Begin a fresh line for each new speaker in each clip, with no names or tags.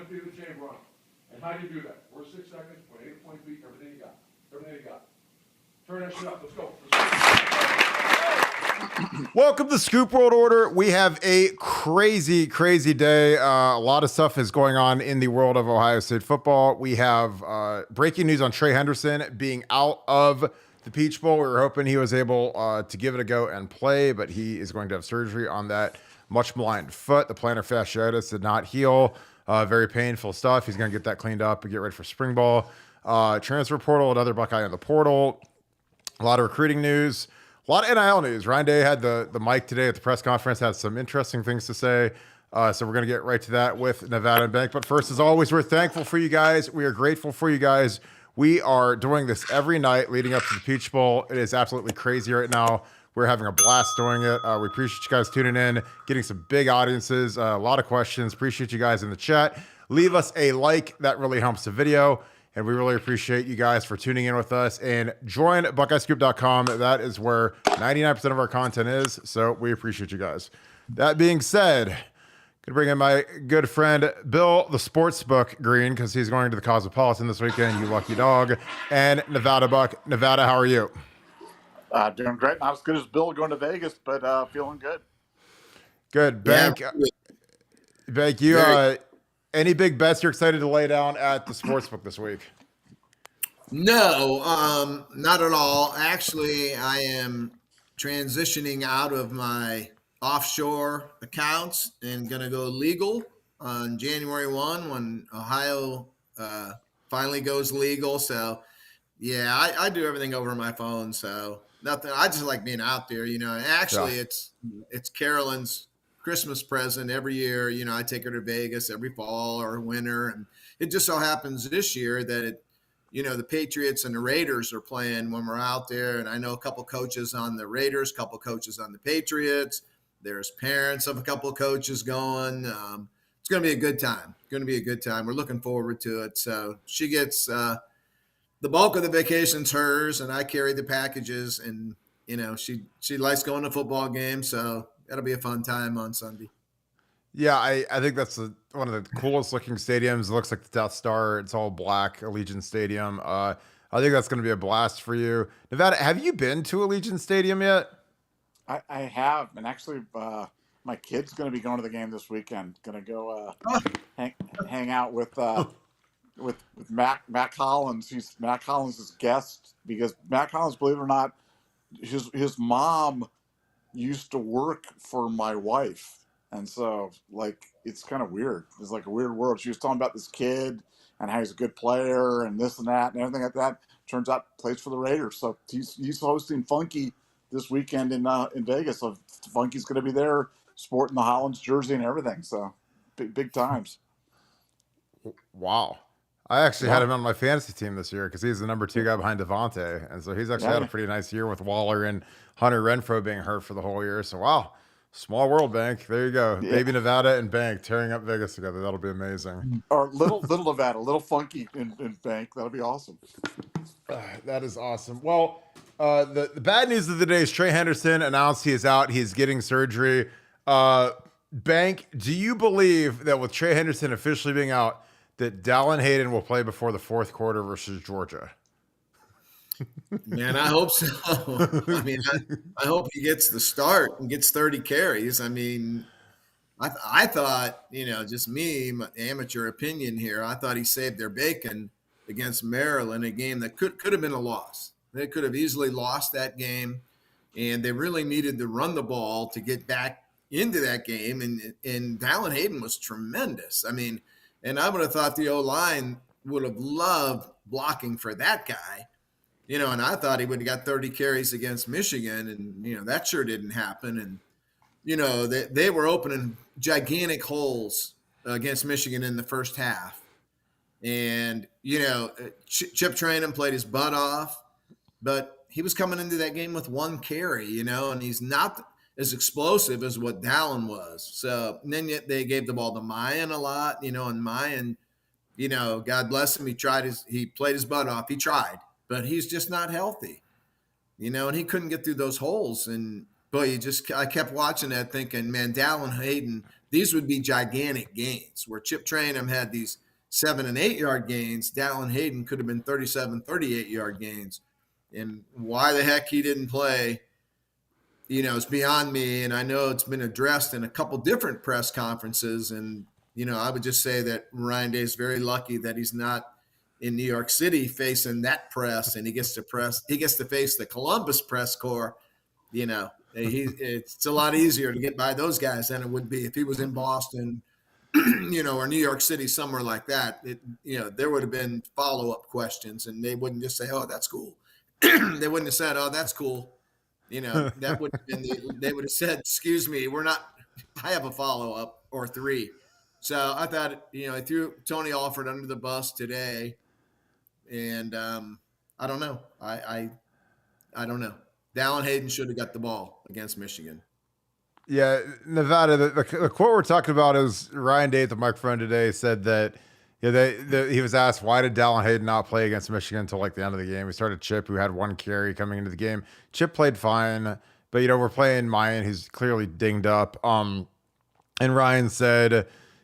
feet in the chamber on them. And how do you do that? First 6 seconds, 0.8 feet, everything you got. Everything you got. Turn that shit up. Let's go.
Welcome to Scoop World Order. We have a crazy, crazy day. A lot of stuff is going on in the world of Ohio State football. We have breaking news on Trey Henderson being out of the Peach Bowl. We were hoping he was able to give it a go and play, but he is going to have surgery on that much maligned foot. The plantar fasciitis did not heal. Very painful stuff. He's going to get that cleaned up and get ready for spring ball. Transfer portal, another Buckeye in the portal. A lot of recruiting news. A lot of NIL news. Ryan Day had the mic today at the press conference, had some interesting things to say. So we're going to get right to that with Nevada and Bank. But first, as always, we're thankful for you guys. We are grateful for you guys. We are doing this every night leading up to the Peach Bowl. It is absolutely crazy right now. We're having a blast doing it. We appreciate you guys tuning in, getting some big audiences, a lot of questions. Appreciate you guys in the chat. Leave us a like. That really helps the video. And we really appreciate you guys for tuning in with us. And join BuckeyeScoop.com. That is where 99% of our content is. So we appreciate you guys. That being said, going to bring in my good friend, Bill, the Sportsbook Green, because he's going to the Cosmopolitan this weekend, you lucky dog. And Nevada Buck. Nevada, how are you?
Doing great. Not as good as Bill going to Vegas, but feeling good.
Good. Bank, Bank, you... any big bets you're excited to lay down at the Sportsbook this week?
No, not at all. Actually, I am transitioning out of my offshore accounts and going to go legal on January 1 when Ohio finally goes legal. So, yeah, I do everything over my phone. So nothing. I just like being out there, you know. And actually, it's Carolyn's Christmas present every year. You know, I take her to Vegas every fall or winter, and it just so happens this year that the Patriots and the Raiders are playing when we're out there. And I know a couple coaches on the Raiders, a couple coaches on the Patriots. There's parents of a couple of coaches going. It's going to be a good time. We're looking forward to it. So she gets the bulk of the vacation's hers, and I carry the packages. And she likes going to football games, so that'll be a fun time on Sunday.
Yeah, I think that's one of the coolest looking stadiums. It looks like the Death Star. It's all black, Allegiant Stadium. I think that's going to be a blast for you. Nevada, have you been to Allegiant Stadium yet?
I have, and actually my kid's going to be going to the game this weekend. Going to go hang out with Matt Collins. Matt Collins' guest, because Matt Collins, believe it or not, his mom used to work for my wife. And so, it's kind of weird. It's like a weird world. She was talking about this kid and how he's a good player and this and that and everything like that. Turns out plays for the Raiders. So he's hosting Funky this weekend in Vegas. So Funky's going to be there sporting the Hollins jersey and everything. So big times.
Wow. I actually had him on my fantasy team this year because he's the number 2 guy behind Devontae. And so he's actually had a pretty nice year with Waller and Hunter Renfrow being hurt for the whole year. So, wow. Small world, Bank. There you go. Yeah. Baby Nevada and Bank tearing up Vegas together. That'll be amazing.
Or little Nevada, little Funky in Bank. That'll be awesome.
That is awesome. Well, the bad news of the day is Trey Henderson announced he is out. He's getting surgery. Bank, do you believe that with Trey Henderson officially being out, that Dallin Hayden will play before the fourth quarter versus Georgia?
Man, I hope so. I mean, I hope he gets the start and gets 30 carries. I mean, I thought, just me, my amateur opinion here, I thought he saved their bacon against Maryland, a game that could have been a loss. They could have easily lost that game, and they really needed to run the ball to get back into that game. And Dallin Hayden was tremendous. I mean, and I would have thought the O-line would have loved blocking for that guy. And I thought he would have got 30 carries against Michigan, and, that sure didn't happen. And, they were opening gigantic holes against Michigan in the first half. And, Chip Trayanum played his butt off, but he was coming into that game with 1 carry, and he's not as explosive as what Dallin was. So, and then they gave the ball to Mayan a lot, and Mayan, God bless him. He played his butt off. He tried. But he's just not healthy, and he couldn't get through those holes. And boy, I kept watching that thinking, man, Dallin Hayden these would be gigantic gains. Where Chip Trayanum had these 7 and 8 yard gains, Dallin Hayden could have been 37, 38 yard gains. And why the heck he didn't play, it's beyond me. And I know it's been addressed in a couple different press conferences. And, I would just say that Ryan Day is very lucky that he's not in New York City facing that press, and he gets to face the Columbus press corps. It's a lot easier to get by those guys than it would be if he was in Boston, or New York City, somewhere like that. There would have been follow-up questions, and they wouldn't just say, "Oh, that's cool." They wouldn't have said, "Oh, that's cool." That would have been they would have said, "Excuse me, I have a follow-up or 3." So I thought, I threw Tony Alford under the bus today, and I don't know. I don't know. Dallin Hayden should have got the ball against Michigan.
Yeah, Nevada. The quote we're talking about is Ryan Day at the microphone today said that he was asked, why did Dallin Hayden not play against Michigan until like the end of the game. We started Chip, who had 1 carry coming into the game. Chip played fine, but we're playing Mayan, who's clearly dinged up. And Ryan said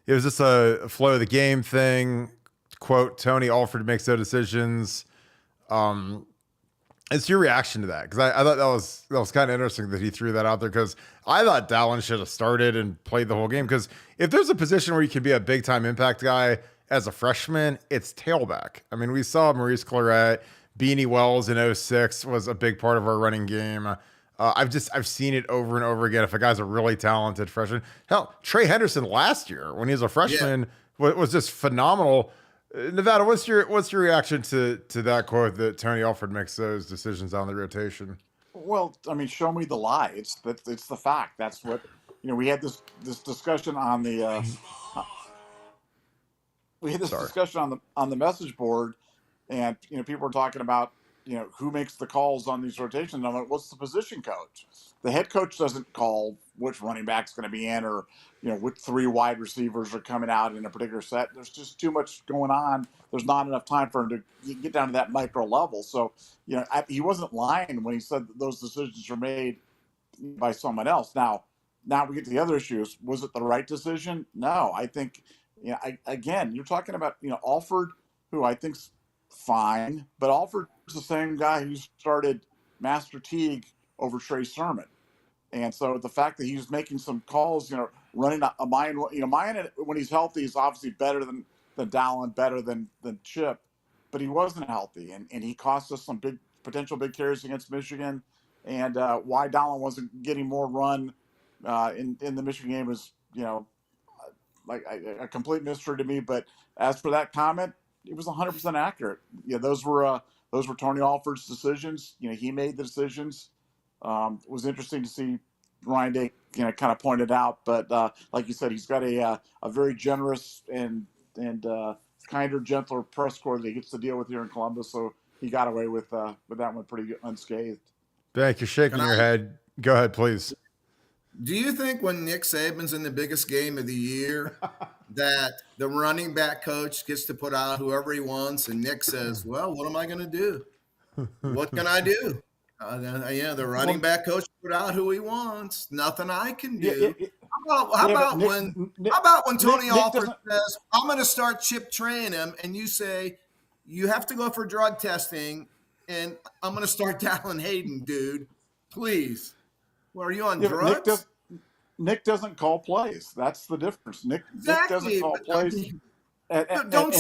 it was just a flow of the game thing. Quote, Tony Alford makes no decisions. It's your reaction to that, because I thought that was kind of interesting that he threw that out there, because I thought Dallin should have started and played the whole game, because if there's a position where you can be a big time impact guy as a freshman, it's tailback. I mean, we saw Maurice Claret, Beanie Wells in 06 was a big part of our running game. I've seen it over and over again. If a guy's a really talented freshman, hell, Trey Henderson last year when he was a freshman was just phenomenal. Nevada, what's your reaction to that quote that Tony Alford makes those decisions on the rotation?
Well, I mean, show me the lie. It's the fact. That's what we had this discussion on the discussion on the message board, and people were talking about who makes the calls on these rotations. And I'm like, what's the position coach? The head coach doesn't call which running back's going to be in, or which 3 wide receivers are coming out in a particular set. There's just too much going on. There's not enough time for him to get down to that micro level. So he wasn't lying when he said that those decisions are made by someone else. Now we get to the other issues. Was it the right decision? No, I think again, you're talking about Alford, who I think's fine, but Alford's the same guy who started Master Teague over Trey Sermon. And so the fact that he was making some calls, running a Mayan, Mayan when he's healthy is obviously better than Dallin, better than Chip, but he wasn't healthy, and he cost us some potential big carries against Michigan. And why Dallin wasn't getting more run in the Michigan game is like a complete mystery to me. But as for that comment, it was 100% accurate. Those were Tony Alford's decisions. He made the decisions. It was interesting to see Ryan Day, kind of pointed out, but like you said, he's got a very generous and kinder, gentler press corps that he gets to deal with here in Columbus. So he got away with that one pretty unscathed.
Bank, you're shaking your head. Go ahead, please.
Do you think when Nick Saban's in the biggest game of the year that the running back coach gets to put out whoever he wants, and Nick says, well, what am I going to do? What can I do? The running back coach put out who he wants. Nothing I can do. How about when Tony Alford says, I'm going to start Chip Trayanum, and you say, you have to go for drug testing, and I'm going to start Dallin Hayden, dude. Please. Well, are you on drugs?
Nick doesn't call plays. That's the difference. Nick doesn't call plays.
Don't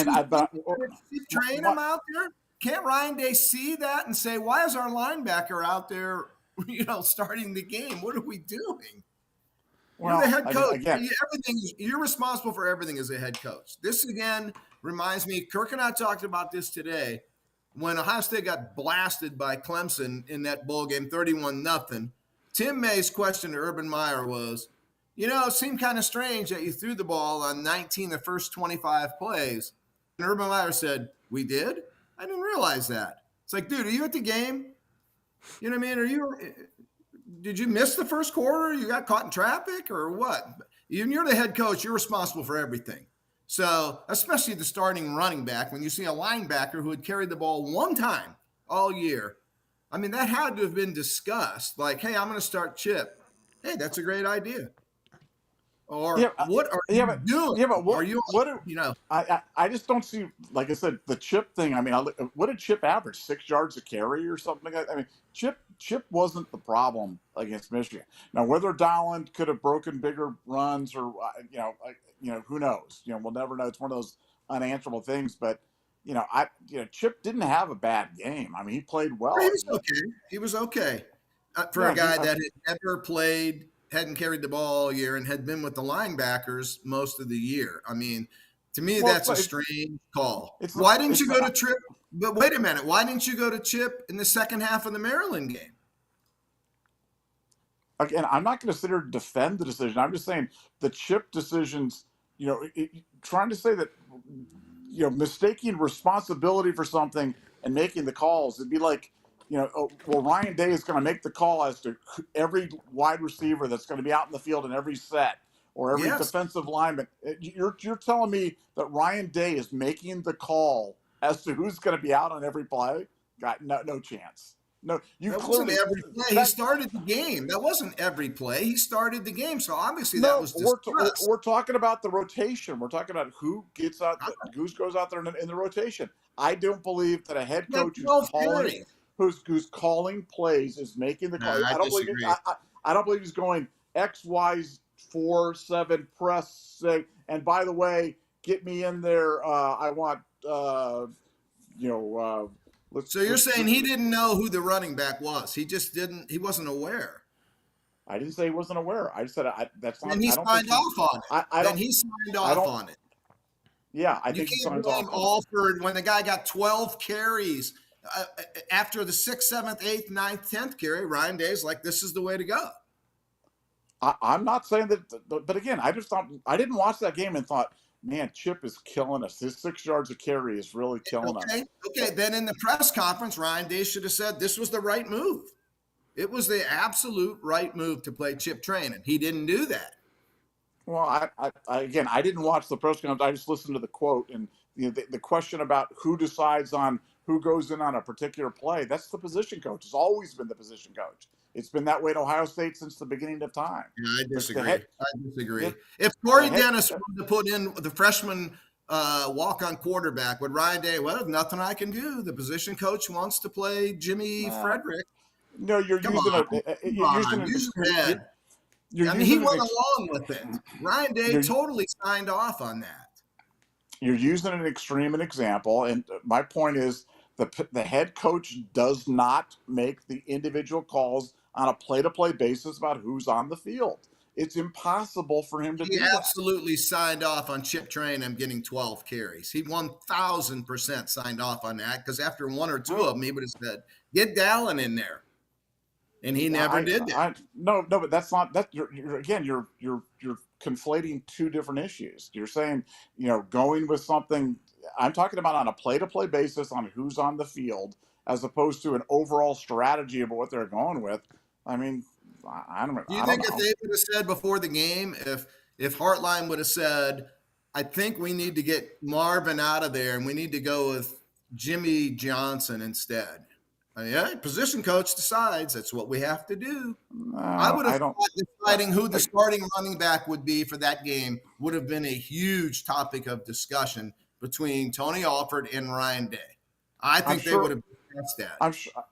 you train him out there? Can't Ryan Day see that and say, why is our linebacker out there, starting the game? What are we doing? You're the head coach. You're responsible for everything as a head coach. This, again, reminds me, Kirk and I talked about this today, when Ohio State got blasted by Clemson in that bowl game, 31-0. Tim May's question to Urban Meyer was, it seemed kind of strange that you threw the ball on 19 the first 25 plays. And Urban Meyer said, we did? I didn't realize that. It's like, dude, are you at the game? You know what I mean? Did you miss the first quarter? You got caught in traffic or what? You're the head coach. You're responsible for everything. So, especially the starting running back, when you see a linebacker who had carried the ball one time all year, I mean, that had to have been discussed. Like, hey, I'm going to start Chip. Hey, that's a great idea. Or
Yeah,
what are
yeah,
you
but
doing?
yeah, but
Are you, you know,
I just don't see, like I said, the Chip thing. I mean, what did Chip average? 6 yards a carry or something? I mean, Chip wasn't the problem against Michigan. Now, whether Dowland could have broken bigger runs or who knows? We'll never know. It's one of those unanswerable things. But Chip didn't have a bad game. I mean, he played
he
well.
was okay. He was okay for a
Yeah,
guy that had never played, hadn't carried the ball all year, and had been with the linebackers most of the year. I mean, to me,
well,
that's a strange call.
it's not,
Why didn't
it's
you go
not.
to Trip? But wait a minute. Why didn't you go to Chip in the second half of the Maryland game?
Again, I'm not going to sit here and defend the decision. I'm just saying the Chip decisions. Trying to say that mistaking responsibility for something and making the calls. It'd be like, well, Ryan Day is going to make the call as to every wide receiver that's going to be out in the field in every set or every
Yes.
defensive lineman. You're telling me that Ryan Day is making the call as to who's going to be out on every play? Got no chance. No, you
That wasn't
clearly
every play. He started the game. That wasn't every play. He started the game. So obviously that
No,
was discussed.
we're talking about the rotation. We're talking about who gets out, who goes out there in the rotation. I don't believe that a head
He had
coach
12 carries.
who's calling plays is making the call.
Nah, I
I don't believe
disagree.
I don't believe he's going X, Y, 4-7 press. And by the way, get me in there. I want
So you're saying he didn't know who the running back was? He just didn't. He wasn't aware.
I didn't say he wasn't aware. I just said that's not.
Then he
I don't
signed
think
off on it.
I
Then
don't.
he signed
I
off
don't.
on it.
Yeah, I
You
think he
can't
signs
blame
off on it.
Alford when the guy got 12 carries after the 6th, 7th, 8th, 9th, 10th carry. Ryan Day's like, this is the way to go.
I'm not saying that, but again, I just thought I didn't watch that game and thought, man, Chip is killing us. His 6 yards of carry is really killing us.
Okay. Then in the press conference, Ryan Day should have said this was the right move. It was the absolute right move to play Chip Train, and he didn't do that.
Well, again, I didn't watch the press conference. I just listened to the quote and the question about who decides on who goes in on a particular play. That's the position coach. It's always been the position coach. It's been that way at Ohio State since the beginning of time.
Yeah, I disagree.
Yeah.
If Corey Dennis wanted to put in the freshman walk-on quarterback, would Ryan Day? Well, there's nothing I can do. The position coach wants to play Jimmy Frederick.
No, you're using
he went along with it. Ryan Day totally signed off on that.
You're using an extreme example, and my point is the head coach does not make the individual calls on a play-to-play basis about who's on the field. It's impossible for him to do that.
He absolutely signed off on Chip Trainum getting 12 carries. He 1,000% signed off on that because after one or two of them, he would have said, "Get Dallin in there," and he never did that.
No, but that's not that. You're conflating two different issues. You're saying, going with something. I'm talking about on a play-to-play basis on who's on the field, as opposed to an overall strategy about what they're going with. I mean, I don't know.
Do you think if they would have said before the game, if Hartline would have said, "I think we need to get Marvin out of there and we need to go with Jimmy Johnson instead"? I mean, yeah, position coach decides that's what we have to do. I would have thought deciding who the starting running back would be for that game would have been a huge topic of discussion between Tony Alford and Ryan Day. I think they would have discussed that.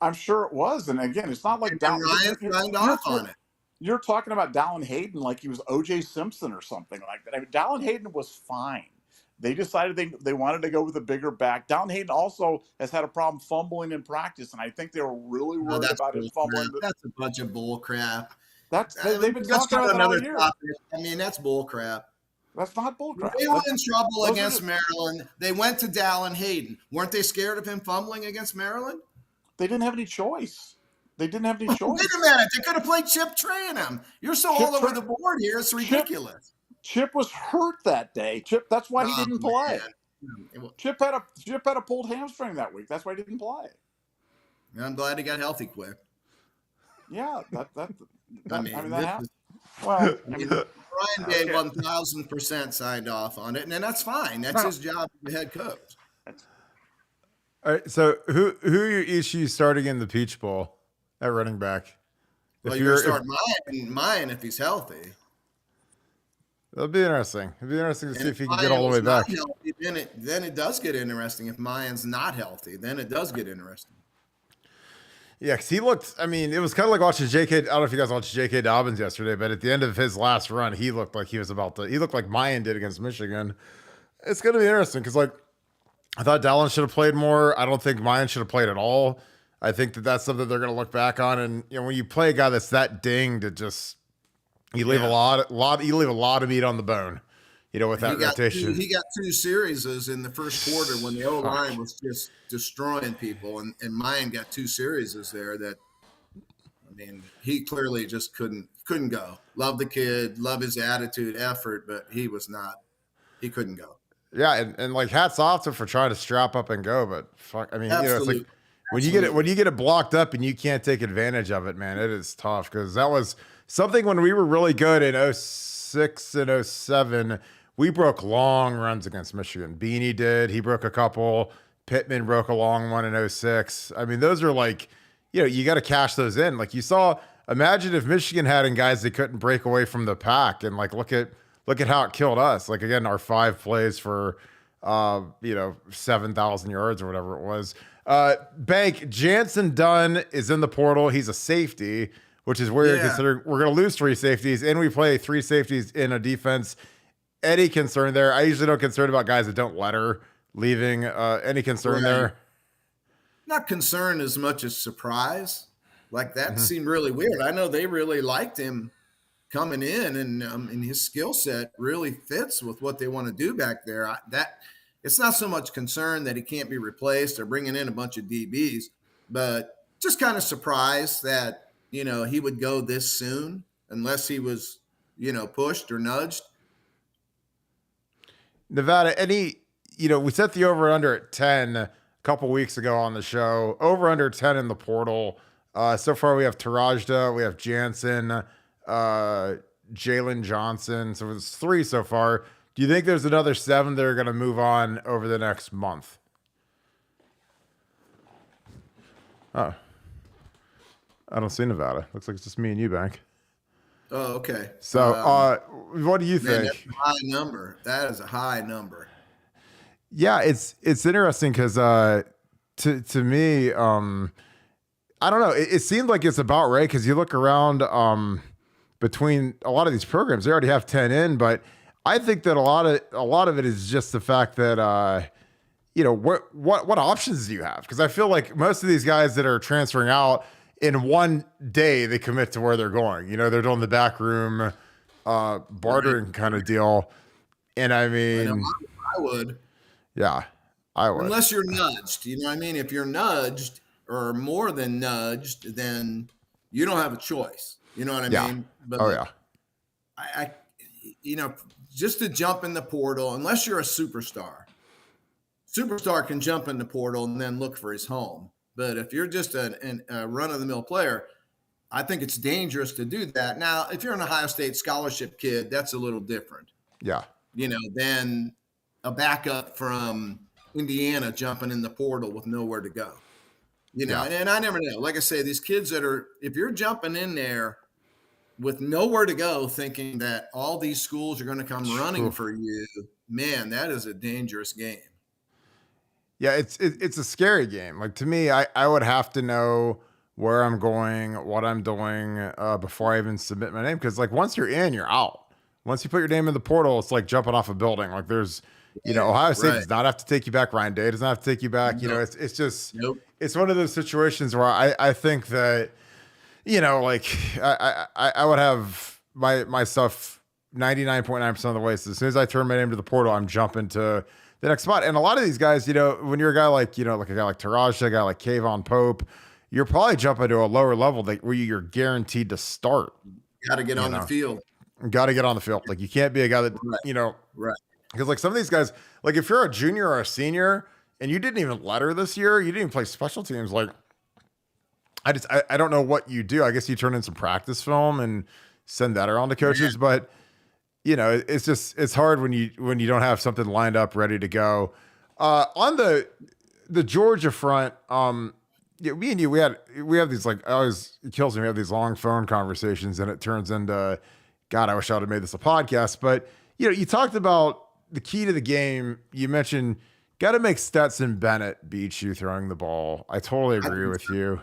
I'm sure it was. And again, it's not like
Ryan signed off on it.
You're talking about Dallin Hayden like he was O.J. Simpson or something like that. I mean, Dallin Hayden was fine. They decided they wanted to go with a bigger back. Dallin Hayden also has had a problem fumbling in practice, and I think they were really worried about him fumbling.
That's a bunch of bull crap.
They've been talking about that all year.
I mean, that's bull crap.
That's not bull crap.
They were in trouble against Maryland. They went to Dallin Hayden. Weren't they scared of him fumbling against Maryland?
They didn't have any choice. Wait a minute. They
could have played Chip Trainum. You're so all over the board here. It's ridiculous.
Chip was hurt that day. That's why he didn't play. Chip had a pulled hamstring that week. That's why he didn't play.
I'm glad he got healthy quick.
Yeah, that happened.
Well, Ryan Day 1,000% signed off on it, and that's fine. That's his job as the head coach.
All right. So who are your issues starting in the Peach Bowl at running back?
Well, you're going to start mine if he's healthy.
It'll be interesting. It'll be interesting to
And
see
if
if he can get
Mayan
all the way
was not
back.
healthy, then it does get interesting. If Mayan's not healthy, then it does get interesting.
Yeah, because he looked. I mean, it was kind of like watching J.K. I don't know if you guys watched J.K. Dobbins yesterday, but at the end of his last run, he looked like he was about to. He looked like Mayan did against Michigan. It's going to be interesting because, like, I thought Dallin should have played more. I don't think Mayan should have played at all. I think that that's something they're going to look back on. And you know, when you play a guy that's that dinged, it just you leave a lot. You leave a lot of meat on the bone. You know, with that rotation.
He got 2 series in the first quarter when the O-line was just destroying people, and Mayan got 2 series there that, I mean, he clearly just couldn't go. Love the kid, love his attitude, effort, but he couldn't go.
Yeah, and like hats off to him for trying to strap up and go, but fuck, I mean, you know, it's like when you get it blocked up and you can't take advantage of it, man, it is tough because that was something when we were really good in 06 and 07. We broke long runs against Michigan. Beanie did. He broke a couple. Pittman broke a long one in 06. I mean, those are like, you know, you got to cash those in. Like you saw, imagine if Michigan had in guys that couldn't break away from the pack, and like look at how it killed us. Like again, our 5 plays for 7,000 yards or whatever it was. Bank Jansen Dunn is in the portal. He's a safety, which is weird considering we're going to lose 3 safeties, and we play 3 safeties in a defense. Any concern there? I usually don't concern about guys that don't letter leaving. Any concern there?
Not concerned as much as surprise. Like that seemed really weird. I know they really liked him coming in, and his skill set really fits with what they want to do back there. It's not so much concern that he can't be replaced or bringing in a bunch of DBs, but just kind of surprised that, you know, he would go this soon unless he was, you know, pushed or nudged.
Nevada, we set the over under at 10 a couple weeks ago on the show. Over under 10 in the portal. So far we have Tarajda, we have Jansen, Jalen Johnson. So it's 3 so far. Do you think there's another 7 that are going to move on over the next month? Oh, I don't see Nevada. Looks like it's just me and you, Bank.
Oh, okay.
So, what do you think?
That's a high number. That is a high number.
Yeah, it's interesting because to me, I don't know. It seemed like it's about right because you look around between a lot of these programs, they already have 10 in, but I think that a lot of it is just the fact that what options do you have? Because I feel like most of these guys that are transferring out, in one day they commit to where they're going. You know, they're doing the back room bartering kind of deal. And I mean,
I would.
Yeah, I would.
Unless you're nudged. You know what I mean? If you're nudged or more than nudged, then you don't have a choice. You know what I mean? But I just to jump in the portal, unless you're a superstar can jump in the portal and then look for his home. But if you're just a run-of-the-mill player, I think it's dangerous to do that. Now, if you're an Ohio State scholarship kid, that's a little different.
Yeah.
You know, than a backup from Indiana jumping in the portal with nowhere to go. You know, and I never know. Like I say, these kids if you're jumping in there with nowhere to go, thinking that all these schools are going to come running for you, man, that is a dangerous game.
Yeah, it's a scary game. Like to me, I would have to know where I'm going, what I'm doing before I even submit my name. Because like once you're in, you're out. Once you put your name in the portal, it's like jumping off a building. Like there's, Ohio State does not have to take you back. Ryan Day does not have to take you back. You know, it's just it's one of those situations where I think that, like I would have my stuff 99.9% of the way. So as soon as I turn my name to the portal, I'm jumping to the next spot. And a lot of these guys, when you're a guy like, like a guy like Taraj, a guy like Kayvon Pope, you're probably jumping to a lower level where you're guaranteed to start.
Got to get on the field.
Got to get on the field. Like you can't be a guy that,
Right.
Because like some of these guys, like if you're a junior or a senior and you didn't even letter this year, you didn't even play special teams. Like I don't know what you do. I guess you turn in some practice film and send that around to coaches, but it's hard when you don't have something lined up ready to go. On the Georgia front, me and you, we have these like it kills me. We have these long phone conversations and it turns into, God, I wish I would have made this a podcast, but You talked about the key to the game. You mentioned got to make Stetson Bennett beat you throwing the ball. I totally
I
agree
think
with
so.
you.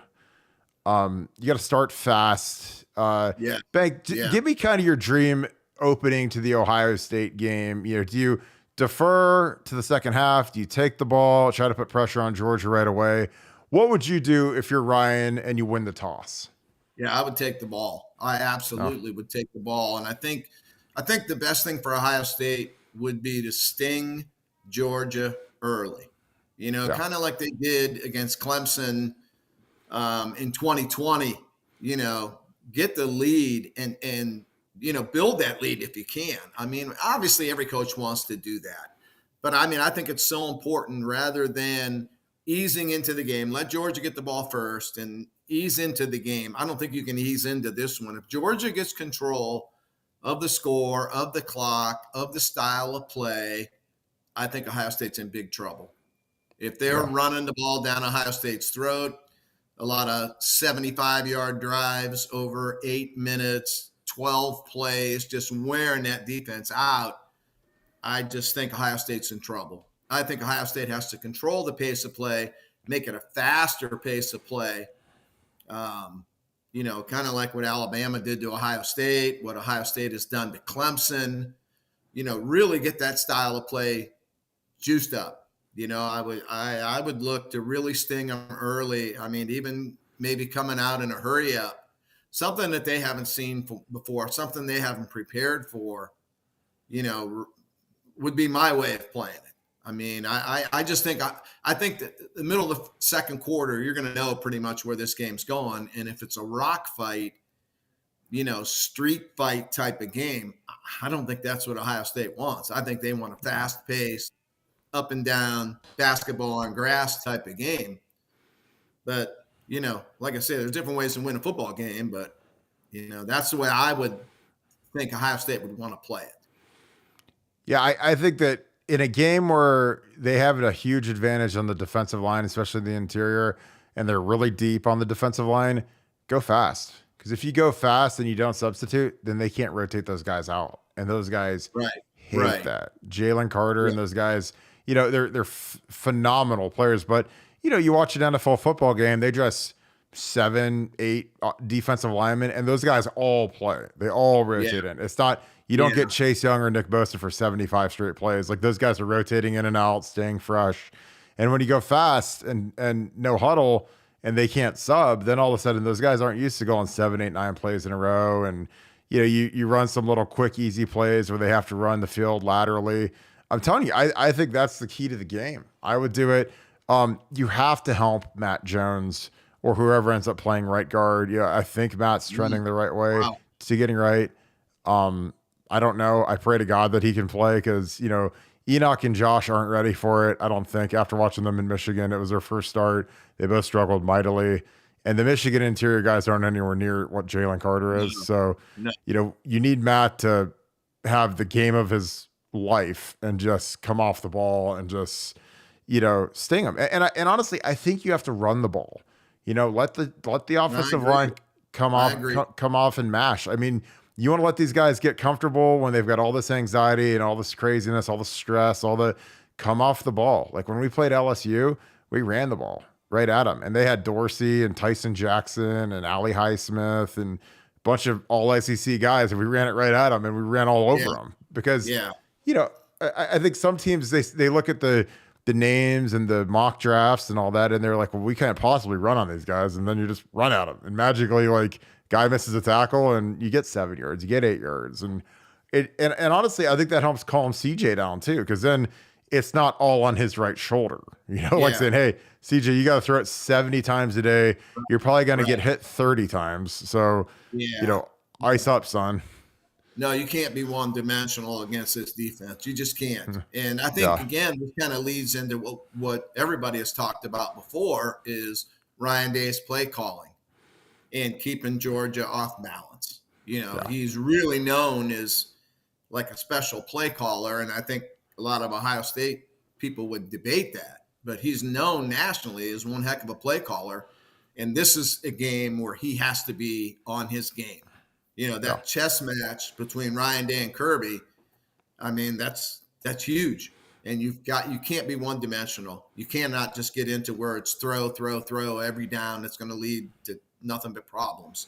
You got to start fast.
Yeah.
Bank,
Yeah.
give me kind of your dream opening to the Ohio State game. Do you defer to the second half? Do you take the ball, try to put pressure on Georgia right away? What would you do if you're Ryan and you win the toss?
Yeah, I would take the ball. I
Oh,
absolutely would take the ball. And I think the best thing for Ohio State would be to sting Georgia early.
yeah,
Kind of like they did against Clemson in 2020. You know, get the lead and build that lead if you can. I mean, obviously every coach wants to do that, but I mean, I think it's so important rather than easing into the game. Let Georgia get the ball first and ease into the game. I don't think you can ease into this one. If Georgia gets control of the score, of the clock, of the style of play, I think Ohio State's in big trouble. If they're
yeah.
running the ball down Ohio State's throat, a lot of 75-yard drives over 8 minutes, 12 plays, just wearing that defense out, I just think Ohio State's in trouble. I think Ohio State has to control the pace of play, make it a faster pace of play. Kind of like what Alabama did to Ohio State, what Ohio State has done to Clemson. Really get that style of play juiced up. I would look to really sting them early. I mean, even maybe coming out in a hurry up, something that they haven't seen before, something they haven't prepared for. You know, would be my way of playing it. I mean, I just think I think that the middle of the second quarter, you're going to know pretty much where this game's going, and if it's a rock fight, street fight type of game, I don't think that's what Ohio State wants. I think they want a fast pace, up and down basketball on grass type of game. But like I said, there's different ways to win a football game, but that's the way I would think Ohio State would want to play it.
Yeah, I think that in a game where they have a huge advantage on the defensive line, especially the interior, and they're really deep on the defensive line, go fast. Because if you go fast and you don't substitute, then they can't rotate those guys out. And those guys
Right.
hate
Right.
that. Jalen Carter
Yeah.
and those guys, they're phenomenal players. But, you watch an NFL football game, they dress 7, 8 defensive linemen, and those guys all play. They all
Yeah.
rotate in. It's not, you don't
Yeah.
get Chase Young or Nick Bosa for 75 straight plays. Like those guys are rotating in and out, staying fresh. And when you go fast and no huddle and they can't sub, then all of a sudden those guys aren't used to going 7, 8, 9 plays in a row. And you run some little quick, easy plays where they have to run the field laterally. I'm telling you, I think that's the key to the game. I would do it. You have to help Matt Jones or whoever ends up playing right guard. Yeah, I think Matt's trending the right way
Wow.
to getting right. I don't know. I pray to God that he can play because, Enoch and Josh aren't ready for it. I don't think after watching them in Michigan, it was their first start. They both struggled mightily. And the Michigan interior guys aren't anywhere near what Jalen Carter is.
No.
So,
No.
you need Matt to have the game of his life and just come off the ball and just, sting him. And honestly, I think you have to run the ball. Let the offensive
agree.
line come
I
off
agree.
come off and mash. I mean, you want to let these guys get comfortable when they've got all this anxiety and all this craziness, all the stress, come off the ball. Like when we played LSU, we ran the ball right at them. And they had Dorsey and Tyson Jackson and Ali Highsmith and a bunch of all SEC guys. And we ran it right at them and we ran all over
Yeah.
them because,
Yeah.
I think some teams, they look at the names and the mock drafts and all that, and they're like, well, we can't possibly run on these guys. And then you just run at them. And magically, like, guy misses a tackle and you get 7 yards, you get 8 yards. And honestly, I think that helps calm CJ down too, because then it's not all on his right shoulder. Like
Yeah.
saying, hey, CJ, you got to throw it 70 times a day. You're probably going to get
Right.
hit 30 times. So,
Yeah.
ice up, son.
No, you can't be one-dimensional against this defense. You just can't. And I think,
Yeah.
again, this kind of leads into what everybody has talked about before is Ryan Day's play calling and keeping Georgia off balance. He's really known as like a special play caller, and I think a lot of Ohio State people would debate that. But he's known nationally as one heck of a play caller, and this is a game where he has to be on his game. That chess match between Ryan Day and Kirby, I mean, that's huge. And you can't be one dimensional. You cannot just get into where it's throw every down. That's going to lead to nothing but problems.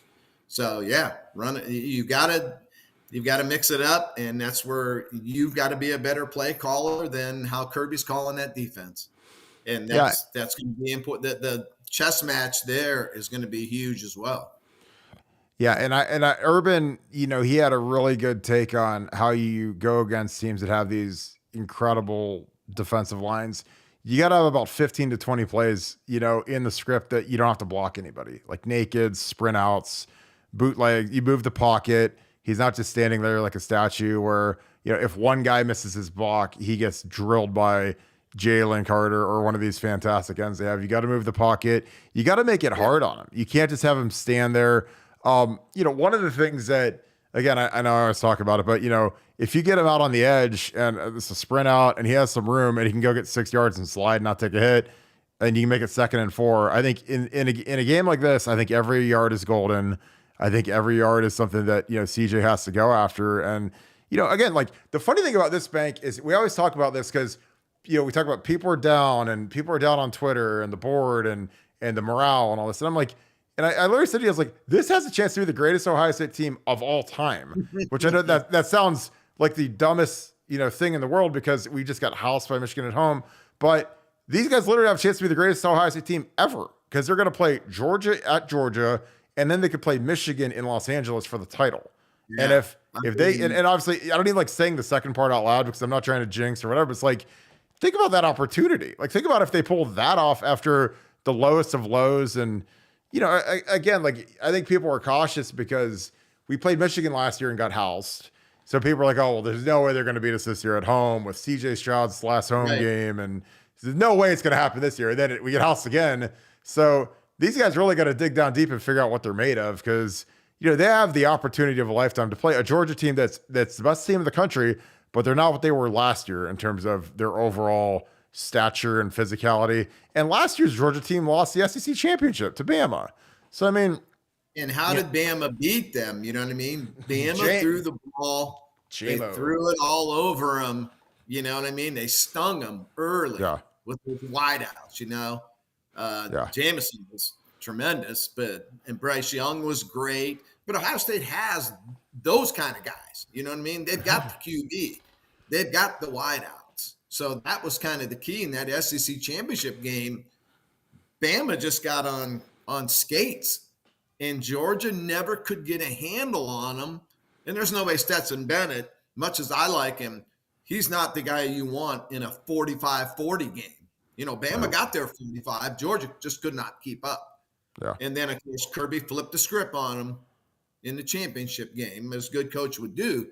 So yeah, run it. You've got to mix it up. And that's where you've got to be a better play caller than how Kirby's calling that defense. And that's going to be important. The chess match there is going to be huge as well.
Yeah, and Urban, he had a really good take on how you go against teams that have these incredible defensive lines. You got to have about 15 to 20 plays, in the script that you don't have to block anybody, like nakeds, sprint outs, bootleg. You move the pocket. He's not just standing there like a statue where, if one guy misses his block, he gets drilled by Jalen Carter or one of these fantastic ends they have. You got to move the pocket. You got to make it hard on him. You can't just have him stand there. One of the things that, again, I know I always talk about it, but if you get him out on the edge and it's a sprint out and he has some room and he can go get 6 yards and slide and not take a hit, and you can make it 2nd and 4. I think in a game like this, I think every yard is golden. I think every yard is something that, CJ has to go after. And, again, like the funny thing about this bank is we always talk about this because, we talk about people are down on Twitter and the board and the morale and all this. And I'm like, and I literally said to you, I was like, this has a chance to be the greatest Ohio State team of all time, which I know that sounds like the dumbest, thing in the world because we just got housed by Michigan at home. But these guys literally have a chance to be the greatest Ohio State team ever because they're going to play Georgia at Georgia, and then they could play Michigan in Los Angeles for the title. Yeah. And if they, and obviously, I don't even like saying the second part out loud because I'm not trying to jinx or whatever, but it's like, think about that opportunity. Like, think about if they pulled that off after the lowest of lows. And, again, like, I think people are cautious because we played Michigan last year and got housed. So people are like, oh, well, there's no way they're going to beat us this year at home with CJ Stroud's last home game. And there's no way it's going to happen this year. And then we get housed again. So these guys really got to dig down deep and figure out what they're made of because, they have the opportunity of a lifetime to play a Georgia team that's the best team in the country, but they're not what they were last year in terms of their overall stature and physicality. And last year's Georgia team lost the SEC championship to Bama. So, I mean.
And how did Bama beat them? You know what I mean? Bama threw the ball. They threw it all over them. You know what I mean? They stung them early with wideouts, Jamison was tremendous, and Bryce Young was great. But Ohio State has those kind of guys. You know what I mean? They've got the QB. They've got the wideouts. So that was kind of the key in that SEC championship game. Bama just got on skates, and Georgia never could get a handle on them. And there's no way Stetson Bennett, much as I like him, he's not the guy you want in a 45-40 game. Bama got there 45. Georgia just could not keep up. Yeah. And then, of course, Kirby flipped the script on him in the championship game, as good coach would do.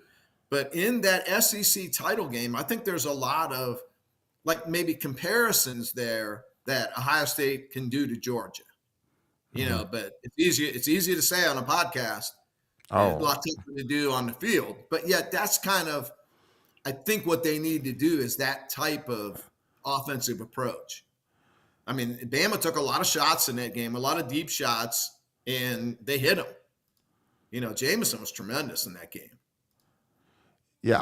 But in that SEC title game, I think there's a lot of maybe comparisons there that Ohio State can do to Georgia. But it's easy to say on a podcast. A lot tougher to do on the field. But yet that's kind of, I think what they need to do is that type of offensive approach. I mean, Bama took a lot of shots in that game, a lot of deep shots, and they hit them. Jamison was tremendous in that game.
Yeah,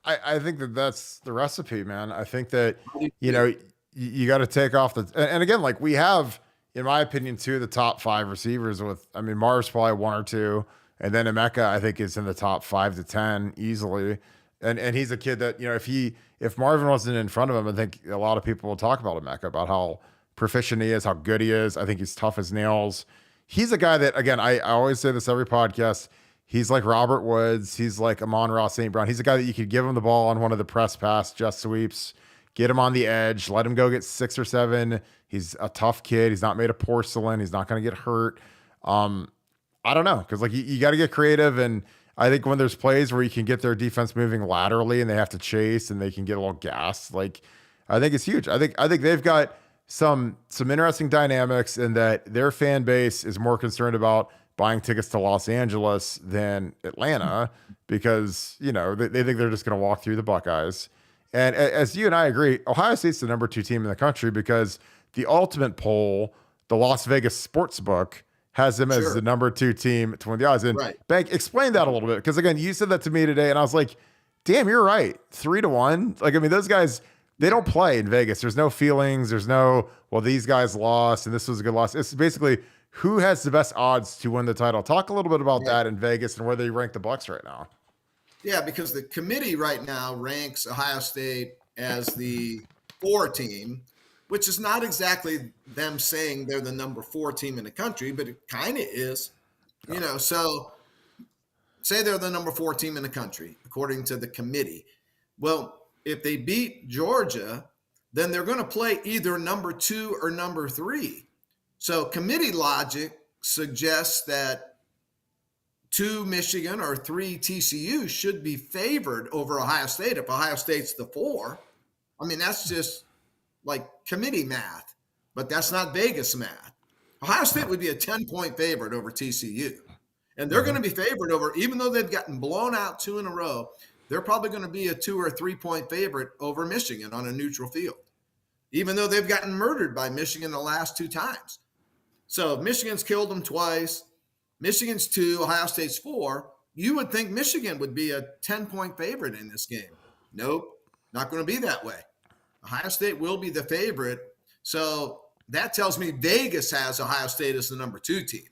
I think that's the recipe, man. I think that, you got to take off and again, like we have, in my opinion, 2 of the top 5 receivers Marv's probably 1 or 2. And then Emeka, I think, is in the top 5 to 10 easily. And he's a kid that, if Marvin wasn't in front of him, I think a lot of people will talk about Emeka, about how proficient he is, how good he is. I think he's tough as nails. He's a guy that, again, I always say this every podcast. He's like Robert Woods. He's like Amon-Ra St. Brown. He's a guy that you could give him the ball on one of the press pass, just sweeps, get him on the edge, let him go get 6 or 7. He's a tough kid. He's not made of porcelain. He's not going to get hurt. I don't know, because you got to get creative, and I think when there's plays where you can get their defense moving laterally and they have to chase and they can get a little gassed, I think it's huge. I think they've got some interesting dynamics in that their fan base is more concerned about buying tickets to Los Angeles than Atlanta because they think they're just going to walk through the Buckeyes. And as you and I agree, Ohio State's the number 2 team in the country because the ultimate poll, the Las Vegas Sportsbook, has them as the number 2 team to win the odds. And Bank, explain that a little bit. Because again, you said that to me today and I was like, damn, you're right. 3-1. Like, I mean, those guys, they don't play in Vegas. There's no feelings. There's no, well, these guys lost and this was a good loss. It's basically who has the best odds to win the title. Talk a little bit about that in Vegas and where they rank the Bucks right now.
Yeah, because the committee right now ranks Ohio State as the 4 team, which is not exactly them saying they're the number 4 team in the country, but it kind of is. You know, so say they're the number 4 team in the country, according to the committee. Well, if they beat Georgia, then they're going to play either number 2 or number 3. So committee logic suggests that 2 Michigan or 3 TCU should be favored over Ohio State if Ohio State's the 4. I mean, that's just like committee math, but that's not Vegas math. Ohio State would be a 10-point favorite over TCU. And they're going to be favored over, even though they've gotten blown out 2 in a row, they're probably going to be a 2 or 3 point favorite over Michigan on a neutral field, even though they've gotten murdered by Michigan the last 2 times. So if Michigan's killed them twice, Michigan's 2, Ohio State's 4, you would think Michigan would be a 10-point favorite in this game. Nope, not going to be that way. Ohio State will be the favorite. So that tells me Vegas has Ohio State as the number 2 team.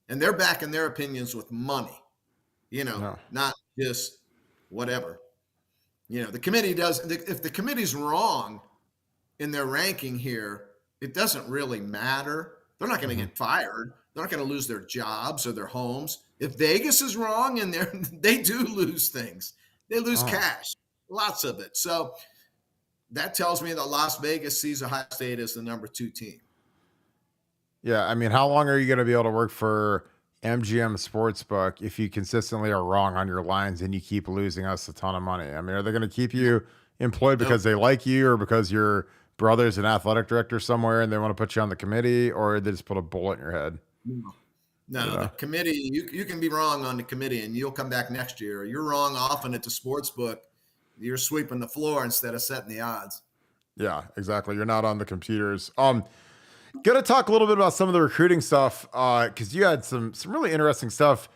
And they're backing their opinions with money, not just whatever. The committee does. If the committee's wrong in their ranking here, it doesn't really matter. They're not going to get fired. They're not going to lose their jobs or their homes. If Vegas is wrong in there, they do lose things. They lose cash, lots of it. So that tells me that Las Vegas sees Ohio State as the number 2 team.
Yeah, I mean, how long are you going to be able to work for MGM Sportsbook if you consistently are wrong on your lines and you keep losing us a ton of money? I mean, are they going to keep you employed because they like you or because your brother's an athletic director somewhere and they want to put you on the committee, or they just put a bullet in your head?
No, the committee, you can be wrong on the committee and you'll come back next year. You're wrong often at the sportsbook. You're sweeping the floor instead of setting the odds.
Yeah, exactly. You're not on the computers. Going to talk a little bit about some of the recruiting stuff because you had some really interesting stuff.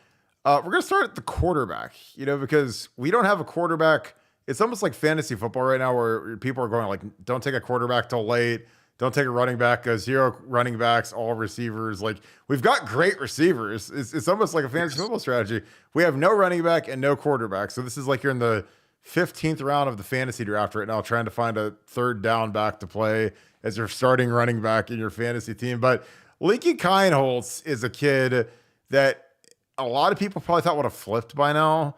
We're going to start at the quarterback, because we don't have a quarterback. It's almost like fantasy football right now where people are going like, don't take a quarterback till late. Don't take a running back because 0 running backs, all receivers. Like, we've got great receivers. It's almost like a fantasy football strategy. We have no running back and no quarterback. So this is like you're in the 15th round of the fantasy draft right now, trying to find a 3rd down back to play as your starting running back in your fantasy team. But Lincoln Kienholz is a kid that a lot of people probably thought would have flipped by now.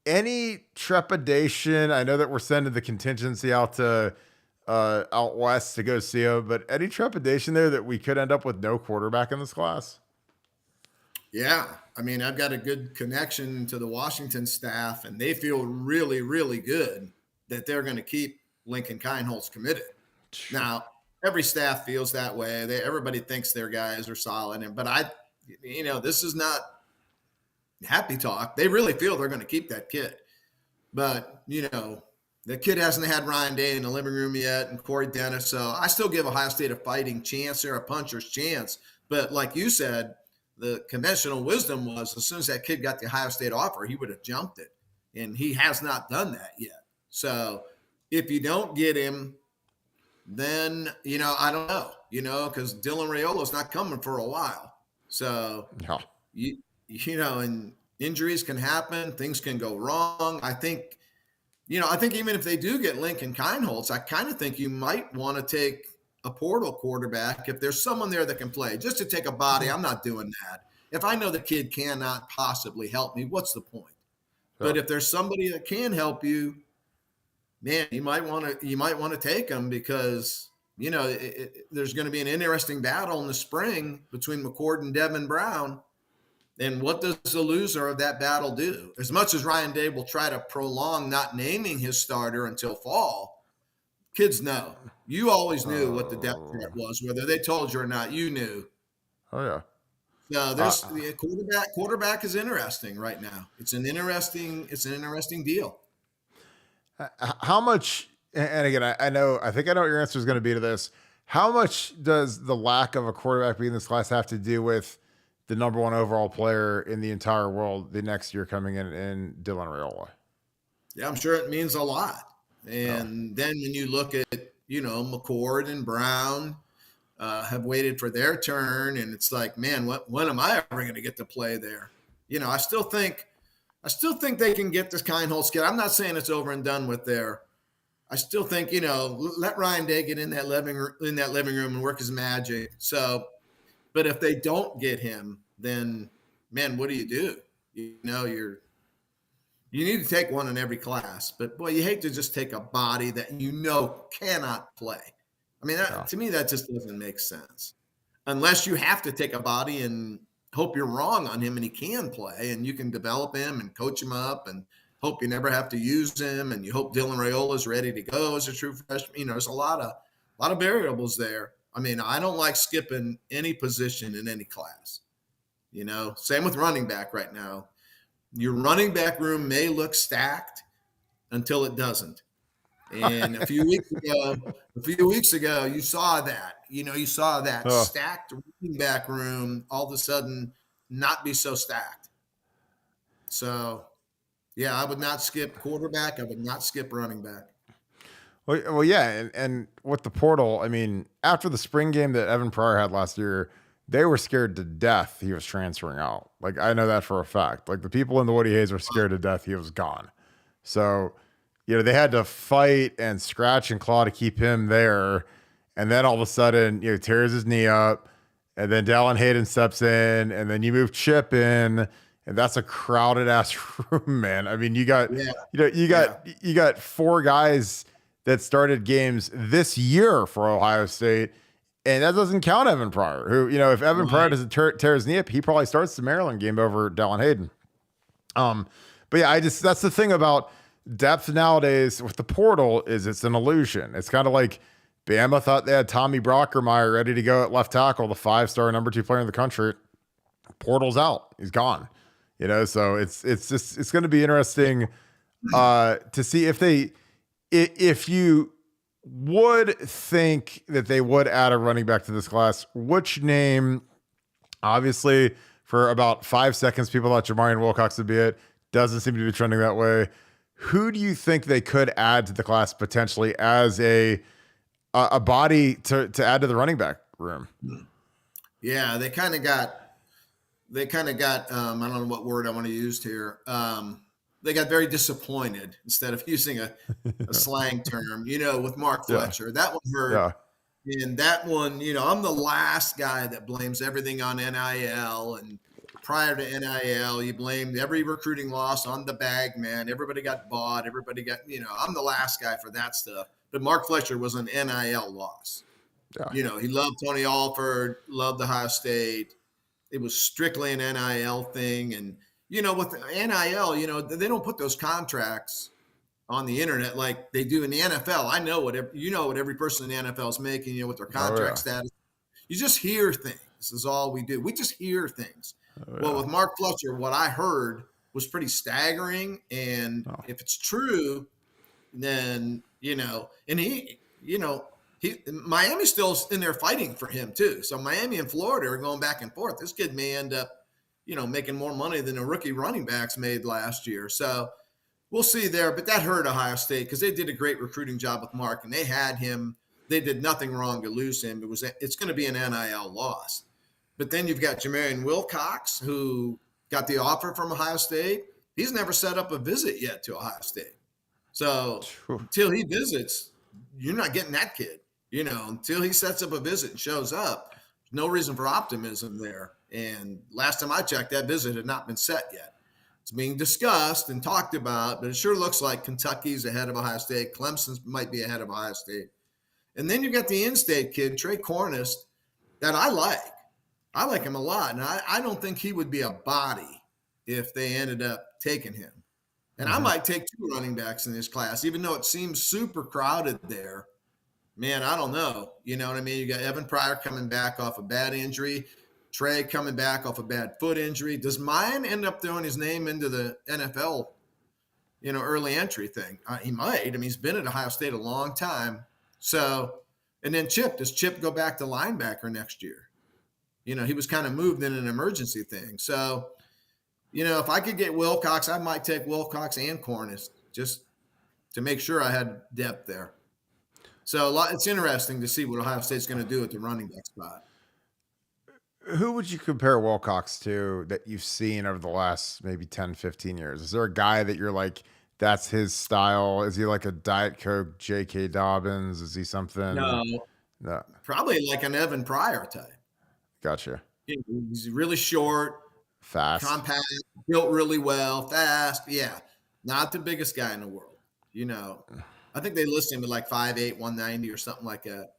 Any trepidation? I know that we're sending the contingency out west to go see him, but any trepidation there that we could end up with no quarterback in this class?
Yeah. I mean, I've got a good connection to the Washington staff, and they feel really, really good that they're going to keep Lincoln Kienholz committed. Now, every staff feels that way. Everybody thinks their guys are solid. But this is not happy talk. They really feel they're going to keep that kid. But, the kid hasn't had Ryan Day in the living room yet and Corey Dennis. So I still give Ohio State a fighting chance or a puncher's chance. But like you said, the conventional wisdom was as soon as that kid got the Ohio State offer, he would have jumped it. And he has not done that yet. So if you don't get him, then, I don't know, because Dylan Raiola's not coming for a while. So, and injuries can happen. Things can go wrong. I think even if they do get Lincoln Kienholz, I kind of think you might want to take a portal quarterback if there's someone there that can play. Just to take a body, I'm not doing that. If I know the kid cannot possibly help me, what's the point? Yeah. But if there's somebody that can help you, man, you might want to take them because, there's going to be an interesting battle in the spring between McCord and Devin Brown. And what does the loser of that battle do? As much as Ryan Day will try to prolong not naming his starter until fall, kids know. You always knew what the depth chart was, whether they told you or not. You knew.
Oh yeah.
No, there's the quarterback is interesting right now. It's an interesting deal.
How much? And again, I think I know what your answer is going to be to this. How much does the lack of a quarterback being in this class have to do with the number 1 overall player in the entire world the next year coming in Dylan Raiola?
Yeah, I'm sure it means a lot.
Oh,
And then when you look at, McCord and Brown have waited for their turn, and it's like, man, when am I ever going to get to play there? I still think they can get this Kindholz kid. I'm not saying it's over and done with there. I still think, let Ryan Day get in that living room and work his magic. So, but if they don't get him, then man, what do you do? You need to take one in every class, but boy, you hate to just take a body that cannot play. I mean,
yeah.
to me, that just doesn't make sense. Unless you have to take a body and hope you're wrong on him and he can play and you can develop him and coach him up and hope you never have to use him and you hope Dylan Raiola is ready to go as a true freshman. There's a lot of variables there. I mean, I don't like skipping any position in any class. Same with running back right now. Your running back room may look stacked until it doesn't. And a few weeks ago, you saw that. You saw that
Oh.
stacked running back room all of a sudden not be so stacked. So, yeah, I would not skip quarterback. I would not skip running back.
Well, yeah, and with the portal, I mean, after the spring game that Evan Pryor had last year, they were scared to death he was transferring out. Like, I know that for a fact. Like, the people in the Woody Hayes were scared to death he was gone. So, they had to fight and scratch and claw to keep him there. And then all of a sudden, tears his knee up, and then Dallin Hayden steps in, and then you move Chip in, and that's a crowded ass room, man. I mean, you got, you got four guys that started games this year for Ohio State. And that doesn't count Evan Pryor, who, if Evan Pryor doesn't tear his knee up, he probably starts the Maryland game over Dallin Hayden. But yeah, that's the thing about depth nowadays with the portal is it's an illusion. It's kind of like Bama thought they had Tommy Brockermeyer ready to go at left tackle, the 5-star number 2 player in the country. Portal's out. He's gone. So it's going to be interesting to see if you would think that they would add a running back to this class. Which name? Obviously, for about 5 seconds, people thought Jamarian Wilcox would be it. Doesn't seem to be trending that way. Who do you think they could add to the class potentially as a body to add to the running back room?
Yeah, they kind of got. I don't know what word I want to use here. They got very disappointed instead of using a slang term, with Mark Fletcher. That one hurt. Yeah. And that one, I'm the last guy that blames everything on NIL. And prior to NIL, you blamed every recruiting loss on the bag man. Everybody got bought. Everybody got, I'm the last guy for that stuff. But Mark Fletcher was an NIL loss. Yeah. He loved Tony Alford, loved Ohio State. It was strictly an NIL thing. And, with NIL, they don't put those contracts on the internet like they do in the NFL. I know what every person in the NFL is making, with their contract status. You just hear things. This is all we do. We just hear things. Well, with Mark Fletcher, what I heard was pretty staggering. And if it's true, then, and he Miami's still in there fighting for him too. So Miami and Florida are going back and forth. This kid may end up, making more money than the rookie running backs made last year. So we'll see there. But that hurt Ohio State because they did a great recruiting job with Mark, and they had him. They did nothing wrong to lose him. It's going to be an NIL loss. But then you've got Jamarian Wilcox, who got the offer from Ohio State. He's never set up a visit yet to Ohio State. So until he visits, you're not getting that kid. Until he sets up a visit and shows up, no reason for optimism there. And last time I checked, that visit had not been set yet. It's being discussed and talked about, but it sure looks like Kentucky's ahead of Ohio State. Clemson might be ahead of Ohio State. And then you've got the in-state kid, Trey Cornist, that I like. I like him a lot. And I don't think he would be a body if they ended up taking him. And I might take 2 running backs in this class, even though it seems super crowded there. Man, I don't know. You know what I mean? You got Evan Pryor coming back off a bad injury, Trey coming back off a bad foot injury. Does Mayan end up throwing his name into the NFL, early entry thing? He might. I mean, he's been at Ohio State a long time. So, and then does Chip go back to linebacker next year? He was kind of moved in an emergency thing. So, if I could get Wilcox, I might take Wilcox and Cornist. Just to make sure I had depth there. So it's interesting to see what Ohio State's going to do at the running back spot.
Who would you compare Wilcox to that you've seen over the last maybe 10, 15 years? Is there a guy that you're like, that's his style? Is he like a Diet Coke J.K. Dobbins? Is he something?
No, probably like an Evan Pryor type.
Gotcha.
He's really short,
fast,
compact, built really well, fast. Yeah, not the biggest guy in the world. I think they list him at like 5'8", 190 or something like that.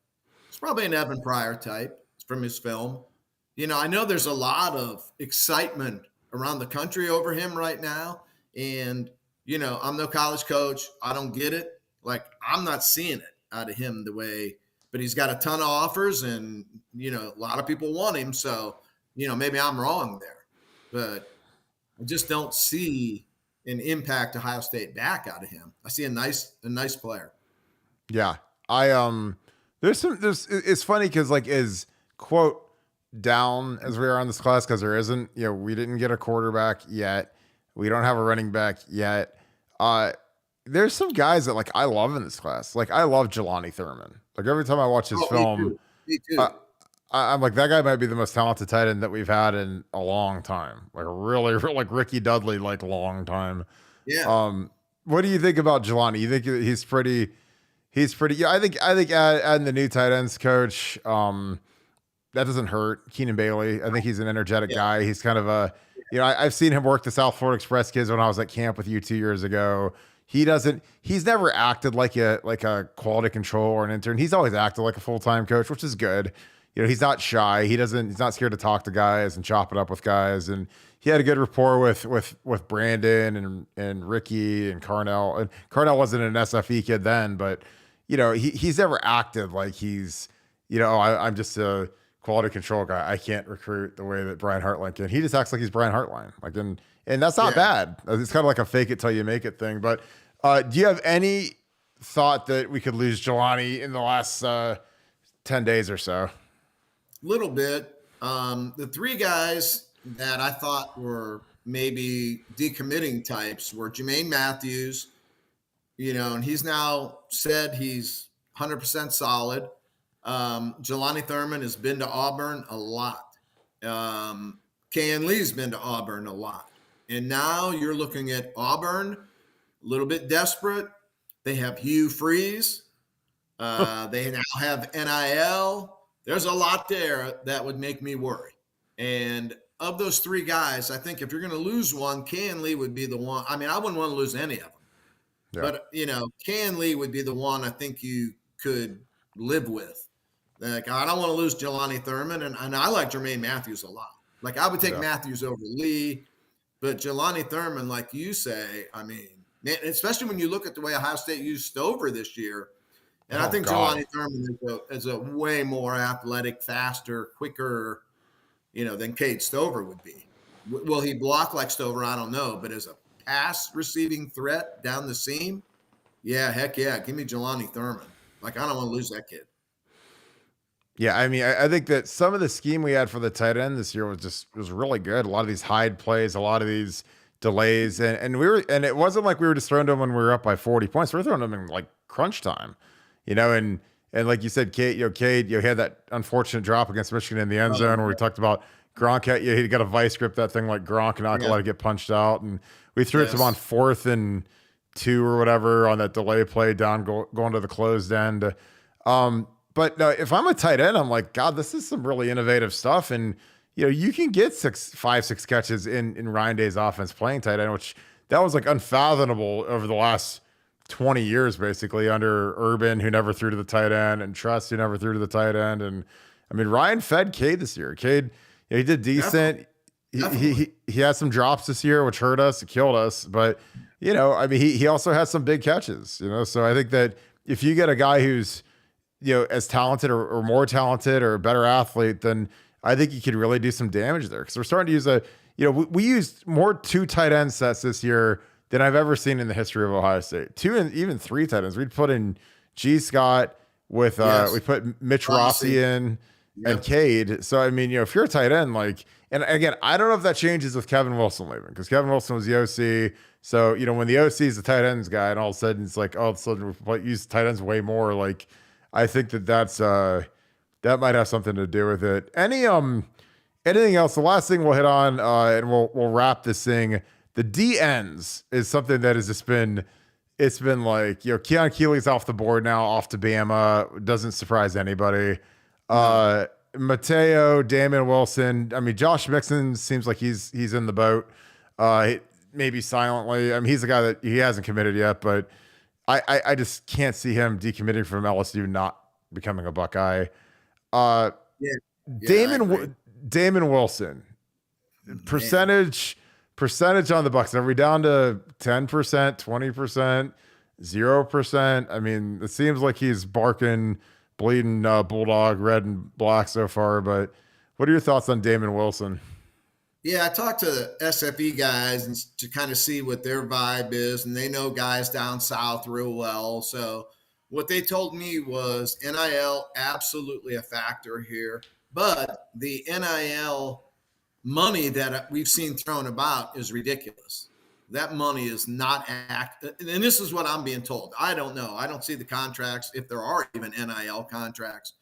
It's probably an Evan Pryor type from his film. I know there's a lot of excitement around the country over him right now. And, I'm no college coach. I don't get it. Like, I'm not seeing it out of him the way, but he's got a ton of offers and, a lot of people want him. So, maybe I'm wrong there, but I just don't see an impact Ohio State back out of him. I see a nice player.
Yeah. It's funny because like as quote down as we are on this class, because there isn't, we didn't get a quarterback yet. We don't have a running back yet. There's some guys that like I love in this class. Like I love Jelani Thurman. Like every time I watch his film,
me too.
I'm like, that guy might be the most talented tight end that we've had in a long time. Like a really like Ricky Dudley, like long time.
Yeah.
What do you think about Jelani? You think he's pretty, yeah, I think adding the new tight ends coach, that doesn't hurt. Keenan Bailey. I think he's an energetic guy. He's kind of I've seen him work the South Florida Express kids when I was at camp with you 2 years ago. He's never acted like a quality control or an intern. He's always acted like a full-time coach, which is good. He's not shy. He's not scared to talk to guys and chop it up with guys. And he had a good rapport with Brandon and Ricky and Carnell. And Carnell wasn't an SFE kid then, but he's never acted like he's, I'm just a quality control guy. I can't recruit the way that Brian Hartline can. He just acts like he's Brian Hartline. Like, and that's not bad. It's kind of like a fake it till you make it thing. But do you have any thought that we could lose Jelani in the last 10 days or so?
Little bit. The three guys that I thought were maybe decommitting types were Jermaine Matthews, and he's now said he's 100% solid. Jelani Thurman has been to Auburn a lot. Ken Lee's been to Auburn a lot. And now you're looking at Auburn, a little bit desperate. They have Hugh Freeze. They now have NIL. There's a lot there that would make me worry. And of those three guys, I think if you're going to lose one, Ken Lee would be the one. I mean, I wouldn't want to lose any of them. Yeah. But, Ken Lee would be the one I think you could live with. Like, I don't want to lose Jelani Thurman, and I like Jermaine Matthews a lot. Like, I would take Matthews over Lee, but Jelani Thurman, like you say, I mean, man, especially when you look at the way Ohio State used Stover this year, and I think Jelani Thurman is a way more athletic, faster, quicker, than Cade Stover would be. Will he block like Stover? I don't know, but as a pass receiving threat down the seam, yeah, heck yeah, give me Jelani Thurman. Like, I don't want to lose that kid.
Yeah, I mean, I think that some of the scheme we had for the tight end this year was really good. A lot of these hide plays, a lot of these delays, and it wasn't like we were just throwing them when we were up by 40 points. We were throwing them in like crunch time, and like you said, Cade, had that unfortunate drop against Michigan in the end zone where we talked about Gronk. He got a vice grip that thing like Gronk and not let it get punched out, and we threw it to him on 4th and 2 or whatever on that delay play down going to the closed end. But if I'm a tight end, I'm like, God, this is some really innovative stuff. And, you can get 5-6 catches in Ryan Day's offense playing tight end, which that was like unfathomable over the last 20 years, basically, under Urban, who never threw to the tight end, and Trust, who never threw to the tight end. And I mean, Ryan fed Cade this year. Cade, he did decent. Definitely. He had some drops this year, which hurt us, it killed us. But, I mean, he also has some big catches, so I think that if you get a guy who's, as talented or more talented or a better athlete, then I think you could really do some damage there. Because we're starting to use we used more 2 tight end sets this year than I've ever seen in the history of Ohio State. 2 and even 3 tight ends. We'd put in G. Scott with we put Mitch Rossi in, and
Yep.
Cade. So, I mean, if you're a tight end, like, and again, I don't know if that changes with Kevin Wilson leaving, because Kevin Wilson was the OC. So, when the OC is the tight ends guy, and all of a sudden it's like, all of a sudden we use tight ends way more. Like, I think that might have something to do with it. Anything else? The last thing we'll hit on, and we'll wrap this thing. The D ends is something that has just been. It's been like, Keon Keeley's off the board now, off to Bama. Doesn't surprise anybody. Mateo, Damon Wilson. I mean, Josh Mixon seems like he's in the boat. Maybe silently. I mean, he's the guy that he hasn't committed yet, but I just can't see him decommitting from LSU, not becoming a Buckeye.
Yeah.
Damon Wilson. Percentage on the Bucks. Are we down to 10%, 20%, 0%? I mean, it seems like he's barking, bleeding bulldog, red and black so far. But what are your thoughts on Damon Wilson?
Yeah, I talked to the SFE guys and to kind of see what their vibe is, and they know guys down south real well. So what they told me was NIL absolutely a factor here, but the NIL money that we've seen thrown about is ridiculous. That money is not and this is what I'm being told. I don't know. I don't see the contracts, if there are even NIL contracts,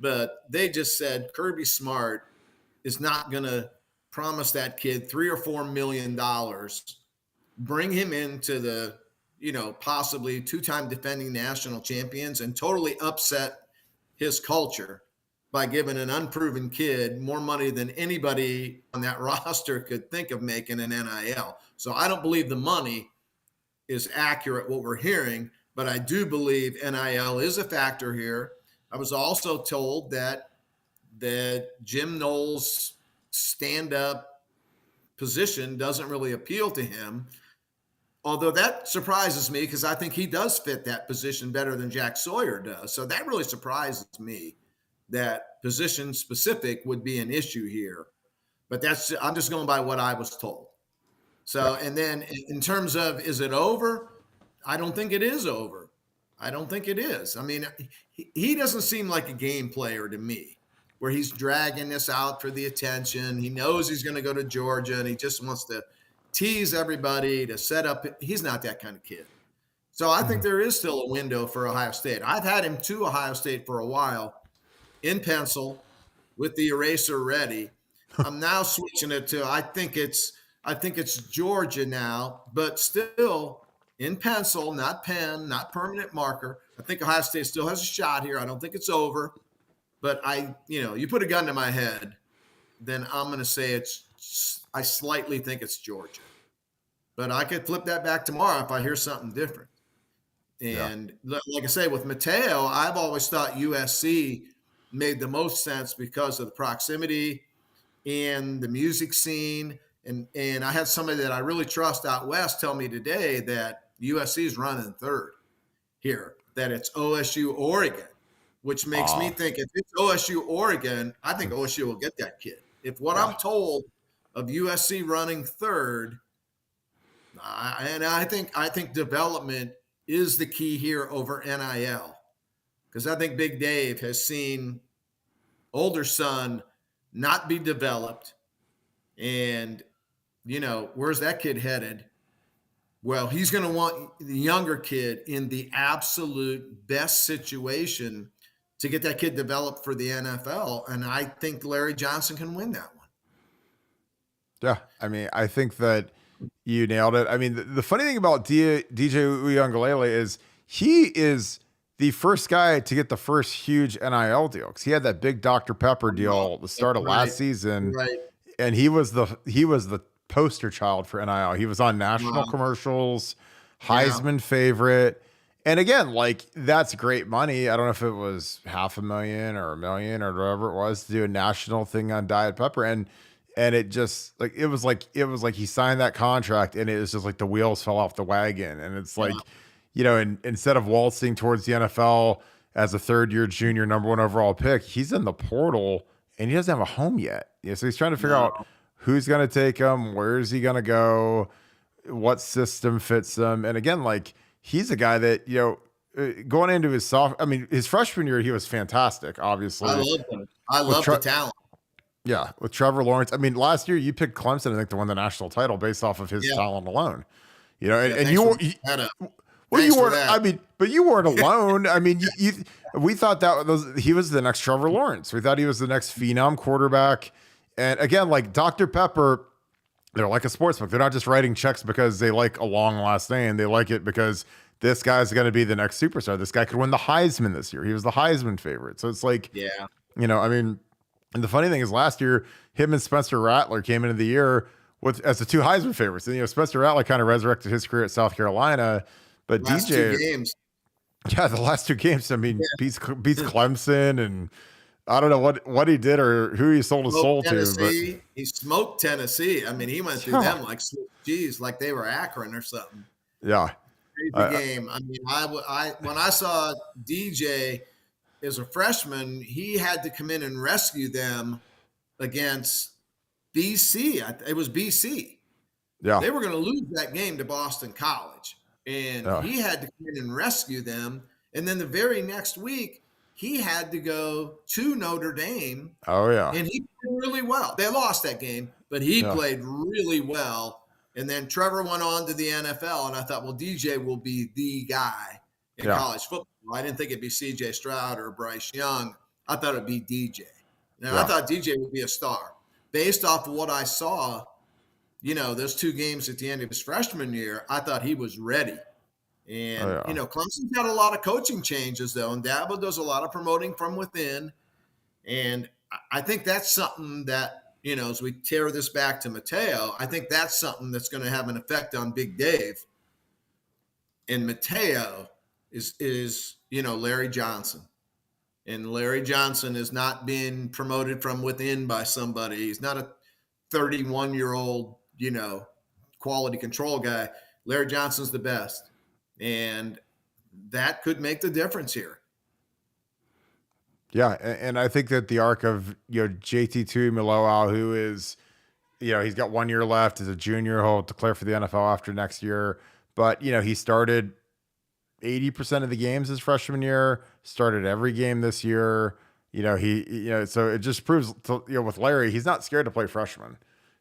but they just said Kirby Smart is not going to promise that kid $3 or $4 million, bring him into the, possibly two-time defending national champions and totally upset his culture by giving an unproven kid more money than anybody on that roster could think of making an NIL. So I don't believe the money is accurate, what we're hearing, but I do believe NIL is a factor here. I was also told that Jim Knowles' stand-up position doesn't really appeal to him, although that surprises me because I think he does fit that position better than Jack Sawyer does. So that really surprises me, that position specific would be an issue here. But I'm just going by what I was told. So, and then in terms of, is it over? I don't think it is over. I don't think it is. I mean, he doesn't seem like a game player to me, where he's dragging this out for the attention. He knows he's going to go to Georgia and he just wants to tease everybody to set up. He's not that kind of kid. So I think there is still a window for Ohio State. I've had him to Ohio State for a while in pencil with the eraser ready. I'm now switching it to, I think it's Georgia now, but still in pencil, not pen, not permanent marker. I think Ohio State still has a shot here. I don't think it's over, but you put a gun to my head, then I'm going to say I slightly think it's Georgia, but I could flip that back tomorrow if I hear something different. And like I say, with Mateo, I've always thought USC made the most sense because of the proximity and the music scene. And I had somebody that I really trust out west tell me today that USC is running third here, that it's OSU, Oregon, which makes me think if it's OSU, Oregon, I think OSU will get that kid. If what I'm told of USC running third, and I think development is the key here over NIL, because I think Big Dave has seen older son not be developed. And, where's that kid headed? Well, he's going to want the younger kid in the absolute best situation to get that kid developed for the NFL. And I think Larry Johnson can win that one.
Yeah. I mean, I think that you nailed it. I mean, the funny thing about DJ Uiagalelei is he is the first guy to get the first huge NIL deal, because he had that big Dr. Pepper deal at the start of last season.
Right.
And he was the poster child for NIL. He was on national commercials, Heisman favorite. And again, like, that's great money. I don't know if it was $500,000 or $1 million or whatever it was to do a national thing on Diet Pepper. And it just it was like he signed that contract and it was just like the wheels fell off the wagon. And it's like, instead of waltzing towards the NFL as a third-year junior number 1 overall pick, he's in the portal and he doesn't have a home yet. So he's trying to figure out who's going to take him, where is he going to go, what system fits him. And again, like, he's a guy that, going into his freshman year, he was fantastic, obviously.
I love him. I love the talent.
Yeah, with Trevor Lawrence. I mean, last year you picked Clemson, I think, to win the national title based off of his talent alone. You know, and you weren't. I mean, but you weren't alone. I mean, we thought he was the next Trevor Lawrence. We thought he was the next phenom quarterback. And again, like Dr. Pepper, they're like a sports book. They're not just writing checks because they like a long last name. They like it because this guy's going to be the next superstar. This guy could win the Heisman this year. He was the Heisman favorite. So it's like, you know, I mean, and the funny thing is last year, him and Spencer Rattler came into the year as the two Heisman favorites. And, you know, Spencer Rattler kind of resurrected his career at South Carolina, but
last
DJ,
2 games.
Yeah, the last 2 games, I mean, beats Clemson, and I don't know what he did or who he sold his soul to. But
he smoked Tennessee. I mean, he went through them like geez, like they were Akron or something.
Yeah.
Crazy game. I mean, when I saw DJ as a freshman, he had to come in and rescue them against BC. It was BC.
Yeah.
They were going to lose that game to Boston College, and he had to come in and rescue them. And then the very next week, he had to go to Notre Dame.
Oh, yeah.
And he played really well. They lost that game, but he played really well. And then Trevor went on to the NFL, and I thought, well, DJ will be the guy in college football. I didn't think it'd be C.J. Stroud or Bryce Young. I thought it'd be DJ. And I thought DJ would be a star. Based off of what I saw, you know, those 2 games at the end of his freshman year, I thought he was ready. And, you know, Clemson's got a lot of coaching changes, though, and Dabo does a lot of promoting from within. And I think that's something that, you know, as we tear this back to Mateo, I think that's something that's going to have an effect on Big Dave. And Mateo is, you know, Larry Johnson. And Larry Johnson has not been promoted from within by somebody. He's not a 31-year-old, you know, quality control guy. Larry Johnson's the best. And that could make the difference here.
Yeah, and I think that the arc of, you know, JT Tuimoloau, who is, you know, he's got 1 year left as a junior. He'll declare for the NFL after next year. But, you know, he started 80% of the games his freshman year, started every game this year. You know, so it just proves, you know, with Larry, he's not scared to play freshmen.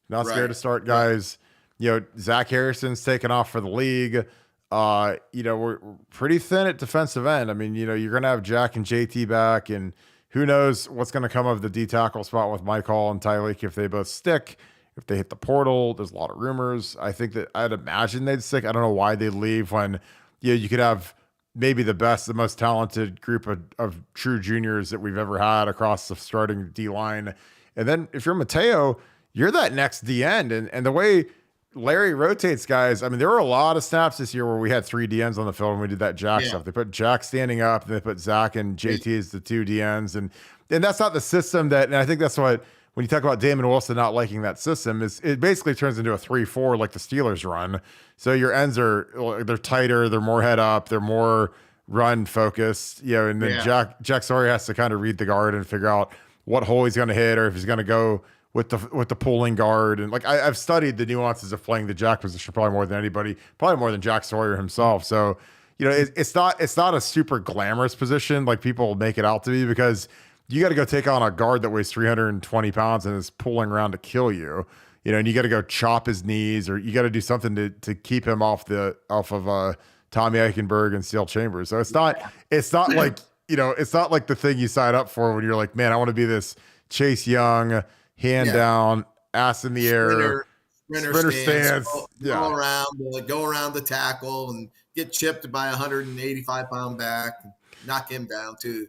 Not scared to start guys. You know, Zach Harrison's taken off for the league. You know, we're pretty thin at defensive end. I mean, you know, you're going to have Jack and JT back, and who knows what's going to come of the D tackle spot with Mike Hall and Tyleek if they both stick, if they hit the portal. There's a lot of rumors. I think that I'd imagine they'd stick. I don't know why they'd leave when, you know, you could have maybe the most talented group of true juniors that we've ever had across the starting D line. And then if you're Mateo, you're that next D end. And the way Larry rotates guys, I mean, there were a lot of snaps this year where we had 3 DNs on the field when we did that Jack stuff. They put Jack standing up, and they put Zach and JT as the 2 DNs. And that's not the system and I think that's what, when you talk about Damon Wilson not liking that system, is it basically turns into a 3-4 like the Steelers run. So your ends they're tighter, they're more head up, they're more run focused, you know, and then Jack Sawyer has to kind of read the guard and figure out what hole he's going to hit, or if he's going to go with the pulling guard. And like, I've studied the nuances of playing the Jack position probably more than anybody, probably more than Jack Sawyer himself. So, you know, it's not a super glamorous position like people make it out to be, because you got to go take on a guard that weighs 320 pounds and is pulling around to kill you, you know, and you got to go chop his knees, or you got to do something to keep him off of Tommy Eichenberg and Steel Chambers. So it's not like, you know, it's not like the thing you sign up for when you're like, man, I want to be this Chase Young, hand down, ass in the air, sprinter stance. Go around the tackle and get chipped by 185-pound back, and knock him down too.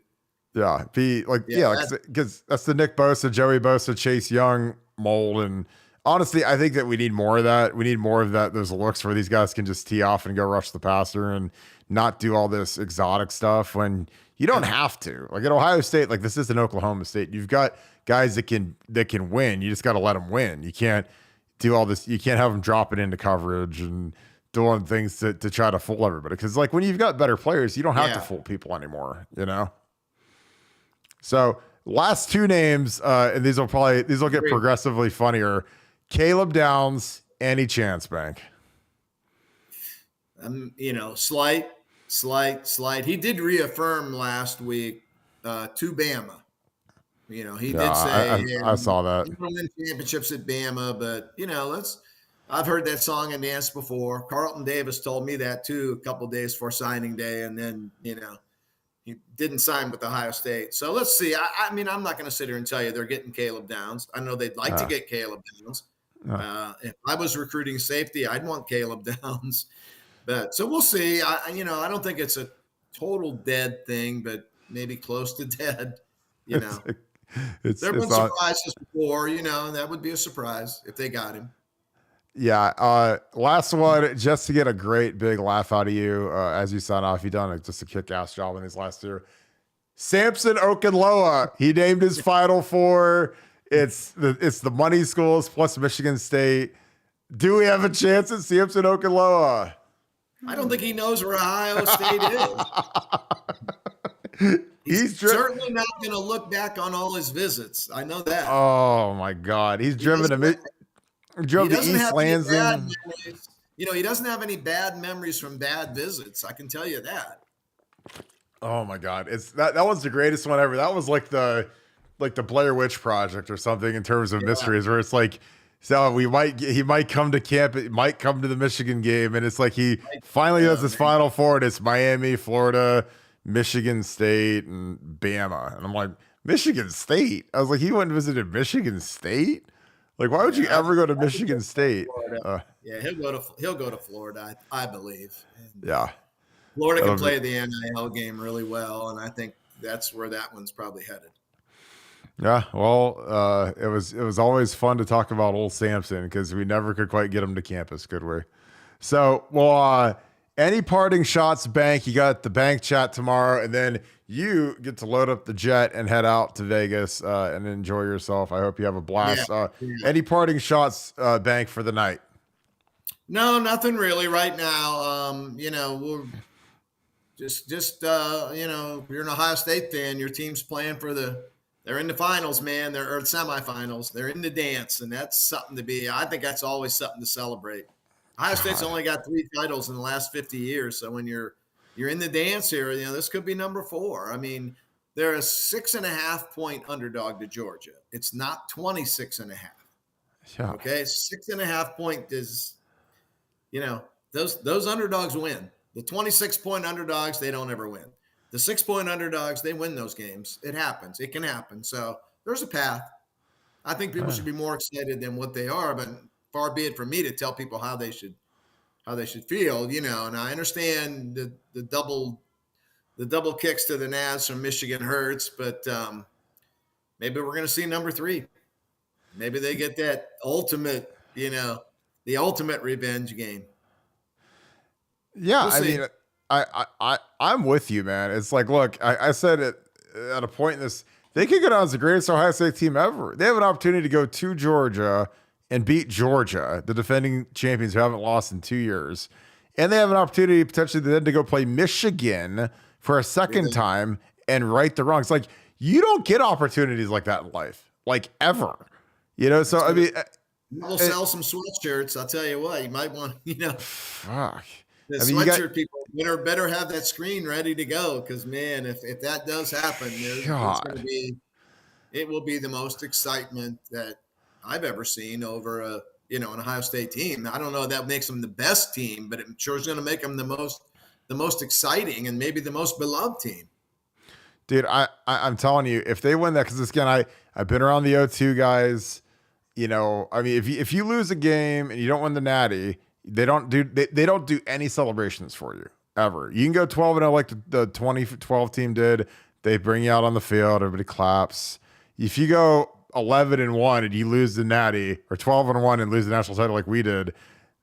Yeah, because that's the Nick Bosa, Joey Bosa, Chase Young mold. And honestly, I think that we need more of that. We need more of that. Those looks where these guys can just tee off and go rush the passer and not do all this exotic stuff when you don't have to. Like at Ohio State, like this is an Oklahoma State. You've got guys that can win. You just got to let them win. You can't do all this. You can't have them dropping into coverage and doing things to try to fool everybody. Because like when you've got better players, you don't have to fool people anymore. You know. So last 2 names, and these will get progressively funnier. Caleb Downs, Andy Chansbank.
You know, slight Slight. He did reaffirm last week to Bama. He
Yeah,
did say, hey,
I saw that.
you don't win championships at Bama, but I've heard that song and dance before. Carlton Davis told me that too a couple of days before signing day, and then he didn't sign with Ohio State. So let's see. I mean, I'm not going to sit here and tell you they're getting Caleb Downs. I know they'd like to get Caleb Downs. If I was recruiting safety, I'd want Caleb Downs. But so we'll see. I don't think it's a total dead thing, but maybe close to dead. There have been surprises before, and that would be a surprise if they got him.
Yeah. Last one, just to get a great big laugh out of you as you sign off. You've done just a kick-ass job in his last year. Samson Okunloa, he named his Final Four. It's the money schools plus Michigan State. Do we have a chance at Samson Okunloa?
I don't think he knows where Ohio State is. He's certainly not going to look back on all his visits. I know that.
Oh my God, he's driven to East Lansing.
He doesn't have any bad memories from bad visits. I can tell you that.
Oh my God, that was the greatest one ever. That was like the Blair Witch Project or something in terms of mysteries, where it's like, so he might come to camp, it might come to the Michigan game, and it's like he finally does his Final Four, and it's Miami, Florida, Michigan State, and Bama. And I'm like, Michigan State? I was like, he went and visited Michigan State? Like, why would you ever go to Michigan State?
He'll go to Florida, I believe.
Yeah.
Florida can play the NIL game really well, and I think that's where that one's probably headed.
Yeah, well, it was always fun to talk about old Samson because we never could quite get him to campus, could we? So, any parting shots, Bank? You got the Bank chat tomorrow, and then you get to load up the jet and head out to Vegas and enjoy yourself. I hope you have a blast. Any parting shots, Bank, for the night?
No, nothing really right now. We're just if you're an Ohio State fan, your team's playing they're in the finals, man. They're semifinals. They're in the dance, and that's something I think that's always something to celebrate. Ohio State's only got 3 titles in the last 50 years. So when you're in the dance here, this could be number 4. I mean, they're a 6.5-point underdog to Georgia. It's not 26.5.
Yeah.
Okay. 6.5 point is, those underdogs win. The 26-point underdogs, they don't ever win. The 6-point underdogs, they win those games. It happens. It can happen. So there's a path. I think people should be more excited than what they are, but far be it from me to tell people how they should feel, and I understand the double kicks to the nads from Michigan hurts, but maybe we're going to see number 3. Maybe they get that ultimate, the ultimate revenge game.
Yeah.
We'll see.
I'm with you, man. It's like, look, I said it at a point in this, they could go down as the greatest Ohio State team ever. They have an opportunity to go to Georgia and beat Georgia, the defending champions who haven't lost in 2 years. And they have an opportunity potentially then to go play Michigan for a second time and right the wrongs. Like, you don't get opportunities like that in life, like ever. So I mean,
we'll sell some sweatshirts. I'll tell you what, you might want,
fuck.
The sweatshirt people better have that screen ready to go, because man, if that does happen, it will be the most excitement that I've ever seen over an Ohio State team. I don't know if that makes them the best team, but it sure is going to make them the most exciting and maybe the most beloved team.
Dude, I'm telling you, if they win that, because again, I've been around the O2 guys. I mean, if you lose a game and you don't win the Natty, they don't do any celebrations for you ever. You can go 12-0 like the 2012 team did. They bring you out on the field, everybody claps. If you go 11-1 and you lose the Natty, or 12-1 and lose the national title like we did,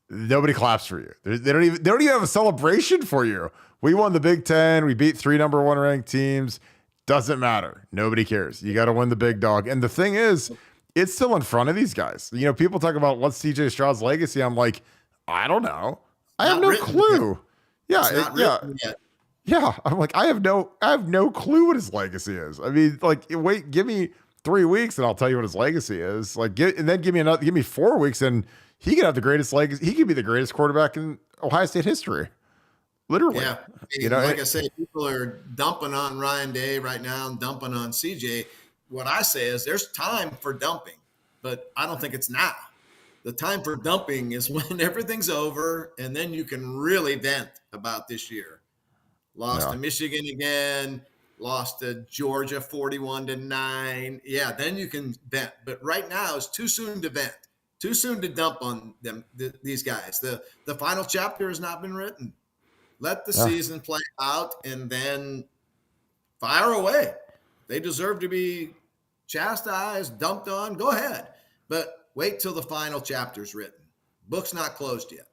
nobody claps for you. They don't even have a celebration for you. We won the Big Ten. We beat 3 number 1 ranked teams. Doesn't matter. Nobody cares. You got to win the big dog. And the thing is, it's still in front of these guys. People talk about what's CJ Stroud's legacy. I'm like, I don't know. I have no clue. Yeah. Yeah. I'm like, I have no clue what his legacy is. I mean, like, wait, give me 3 weeks and I'll tell you what his legacy is. Like, and then give me 4 weeks and he could have the greatest legacy. He could be the greatest quarterback in Ohio State history. literally.
Yeah.
You
And
know,
like I say, people are dumping on Ryan Day right now and dumping on CJ. What I say is there's time for dumping, but I don't think it's now. The time for dumping is when everything's over, and then you can really vent about this year. Lost
yeah,
to Michigan again, lost to Georgia 41-9. Yeah, then you can vent. But right now it's too soon to vent. Too soon to dump on them, these guys. The final chapter has not been written. Let the
yeah.
season play out and then fire away. They deserve to be chastised, dumped on. Go ahead. But wait till the final chapter's written. Book's not closed yet.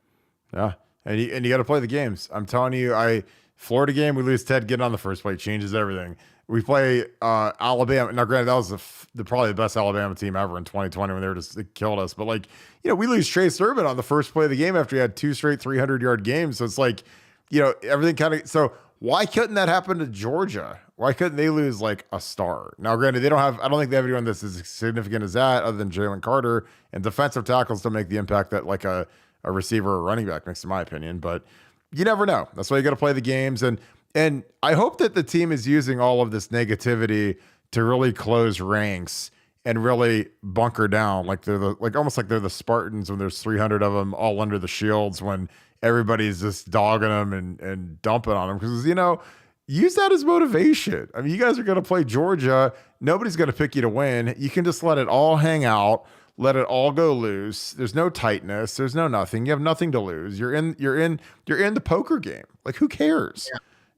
Yeah, and you got to play the games. I'm telling you, Florida game, we lose Ted getting on the first play, changes everything. We play Alabama. Now, granted, that was probably the best Alabama team ever in 2020 when they killed us. But like, we lose Trey Sermon on the first play of the game after he had 2 straight 300-yard games. So it's like, everything kind of. So why couldn't that happen to Georgia? Why couldn't they lose like a star? Now, granted, I don't think they have anyone that's as significant as that other than Jalen Carter, and defensive tackles don't make the impact that like a receiver or running back makes, in my opinion. But you never know. That's why you got to play the games. And I hope that the team is using all of this negativity to really close ranks and really bunker down. Like almost like they're the Spartans when there's 300 of them all under the shields when everybody's just dogging them and dumping on them. Because, use that as motivation. I mean, you guys are going to play Georgia. Nobody's going to pick you to win. You can just let it all hang out. Let it all go loose. There's no tightness. There's no nothing. You have nothing to lose. You're in the poker game. Like, who cares?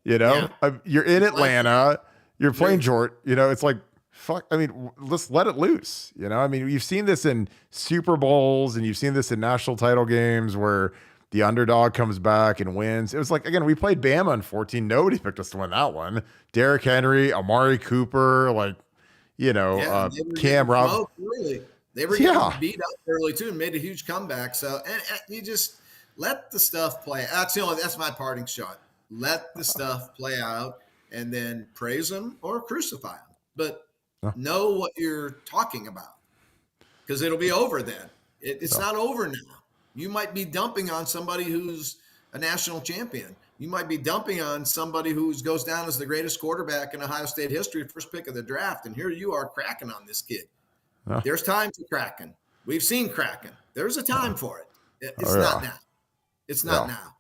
Yeah.
You're in Atlanta. You're playing Georgia. It's like, fuck. I mean, let's let it loose. I mean, you've seen this in Super Bowls and you've seen this in national title games where the underdog comes back and wins. It was like, again, we played Bama in 14. Nobody picked us to win that one. Derrick Henry, Amari Cooper, Cam Robinson.
Really. They were getting beat up early too and made a huge comeback. So and you just let the stuff play. That's my parting shot. Let the stuff play out and then praise them or crucify them. But know what you're talking about because it'll be over then. It's not over now. You might be dumping on somebody who's a national champion. You might be dumping on somebody who goes down as the greatest quarterback in Ohio State history, first pick of the draft. And here you are cracking on this kid. There's time for cracking. We've seen cracking. There's a time for it. It's not now. It's not now.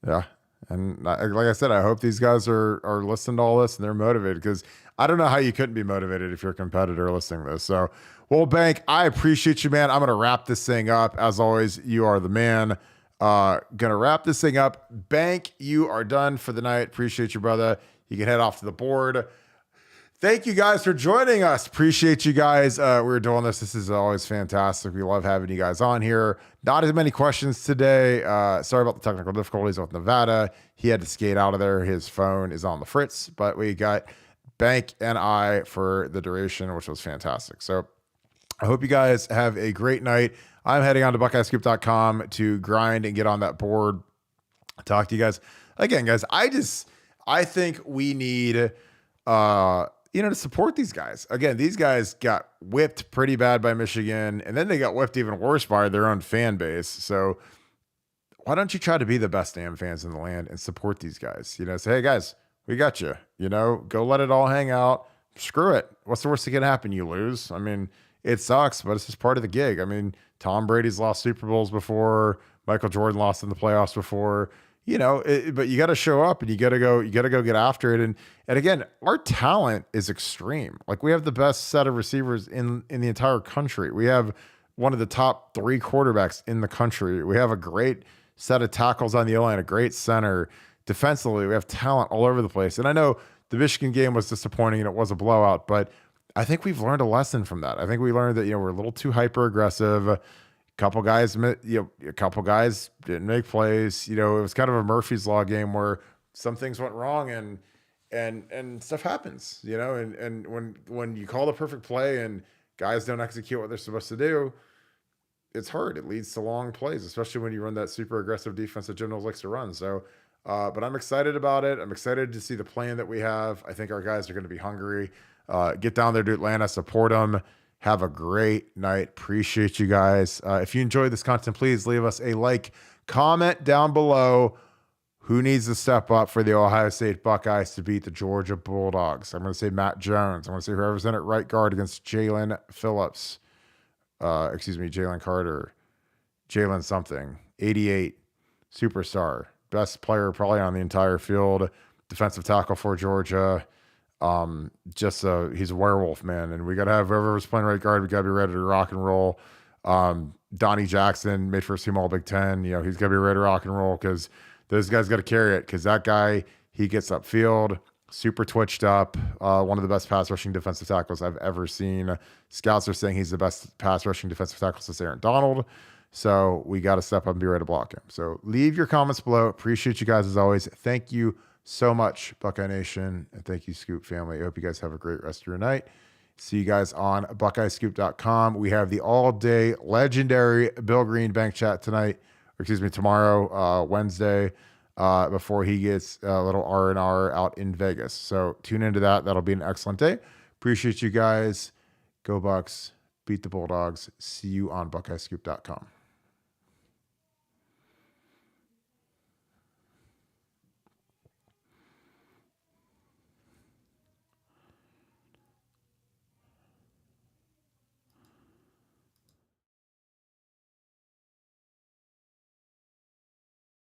Yeah. And like I said, I hope these guys are listening to all this and they're motivated because I don't know how you couldn't be motivated if you're a competitor listening to this. So, well, Bank, I appreciate you, man. I'm going to wrap this thing up. As always, you are the man. Going to wrap this thing up. Bank, you are done for the night. Appreciate you, brother. You can head off to the board. Thank you guys for joining us. Appreciate you guys. We're doing this. This is always fantastic. We love having you guys on here. Not as many questions today. Sorry about the technical difficulties with Nevada. He had to skate out of there. His phone is on the fritz, but we got Bank and I for the duration, which was fantastic. So I hope you guys have a great night. I'm heading on to BuckeyeScoop.com to grind and get on that board. Talk to you guys again, guys. I think we need, to support these guys. Again, these guys got whipped pretty bad by Michigan, and then they got whipped even worse by their own fan base. So why don't you try to be the best damn fans in the land and support these guys? Say, hey, guys, we got you. Go let it all hang out. Screw it. What's the worst that can happen? You lose. I mean, it sucks, but it's just part of the gig. I mean, Tom Brady's lost Super Bowls before. Michael Jordan lost in the playoffs before. But you got to show up and you got to go get after it. And again, our talent is extreme. Like we have the best set of receivers in the entire country. We have one of the top 3 quarterbacks in the country. We have a great set of tackles on the O-line, a great center. Defensively, we have talent all over the place. And I know the Michigan game was disappointing and it was a blowout, but I think we've learned a lesson from that. I think we learned that, we're a little too hyper aggressive. Couple guys didn't make plays. It was kind of a Murphy's Law game where some things went wrong and stuff happens. And when you call the perfect play and guys don't execute what they're supposed to do, it's hard. It leads to long plays, especially when you run that super aggressive defense that Jim Knowles likes to run. So, but I'm excited about it. I'm excited to see the plan that we have. I think our guys are going to be hungry. Get down there to Atlanta, support them. Have a great night. Appreciate you guys. If you enjoyed this content, please leave us a like, comment down below. Who needs to step up for the Ohio State Buckeyes to beat the Georgia Bulldogs? I'm going to say Matt Jones. I'm going to say whoever's in at right guard against Jalen Phillips. Jalen Carter. Jalen something. 88. Superstar. Best player probably on the entire field. Defensive tackle for Georgia. He's a werewolf, man. And we got to have whoever's playing right guard. We got to be ready to rock and roll. Donnie Jackson, made first team All Big Ten. You know, he's got to be ready to rock and roll because those guys got to carry it, because that guy, he gets upfield, super twitched up. One of the best pass rushing defensive tackles I've ever seen. Scouts are saying he's the best pass rushing defensive tackle since Aaron Donald. So we got to step up and be ready to block him. So leave your comments below. Appreciate you guys as always. Thank you so much, Buckeye Nation. And thank you, Scoop family. I hope you guys have a great rest of your night. See you guys on BuckeyeScoop.com. We have the all-day legendary Bill Green bank chat tomorrow, Wednesday, before he gets a little R&R out in Vegas. So tune into that. That'll be an excellent day. Appreciate you guys. Go Bucks. Beat the Bulldogs. See you on BuckeyeScoop.com.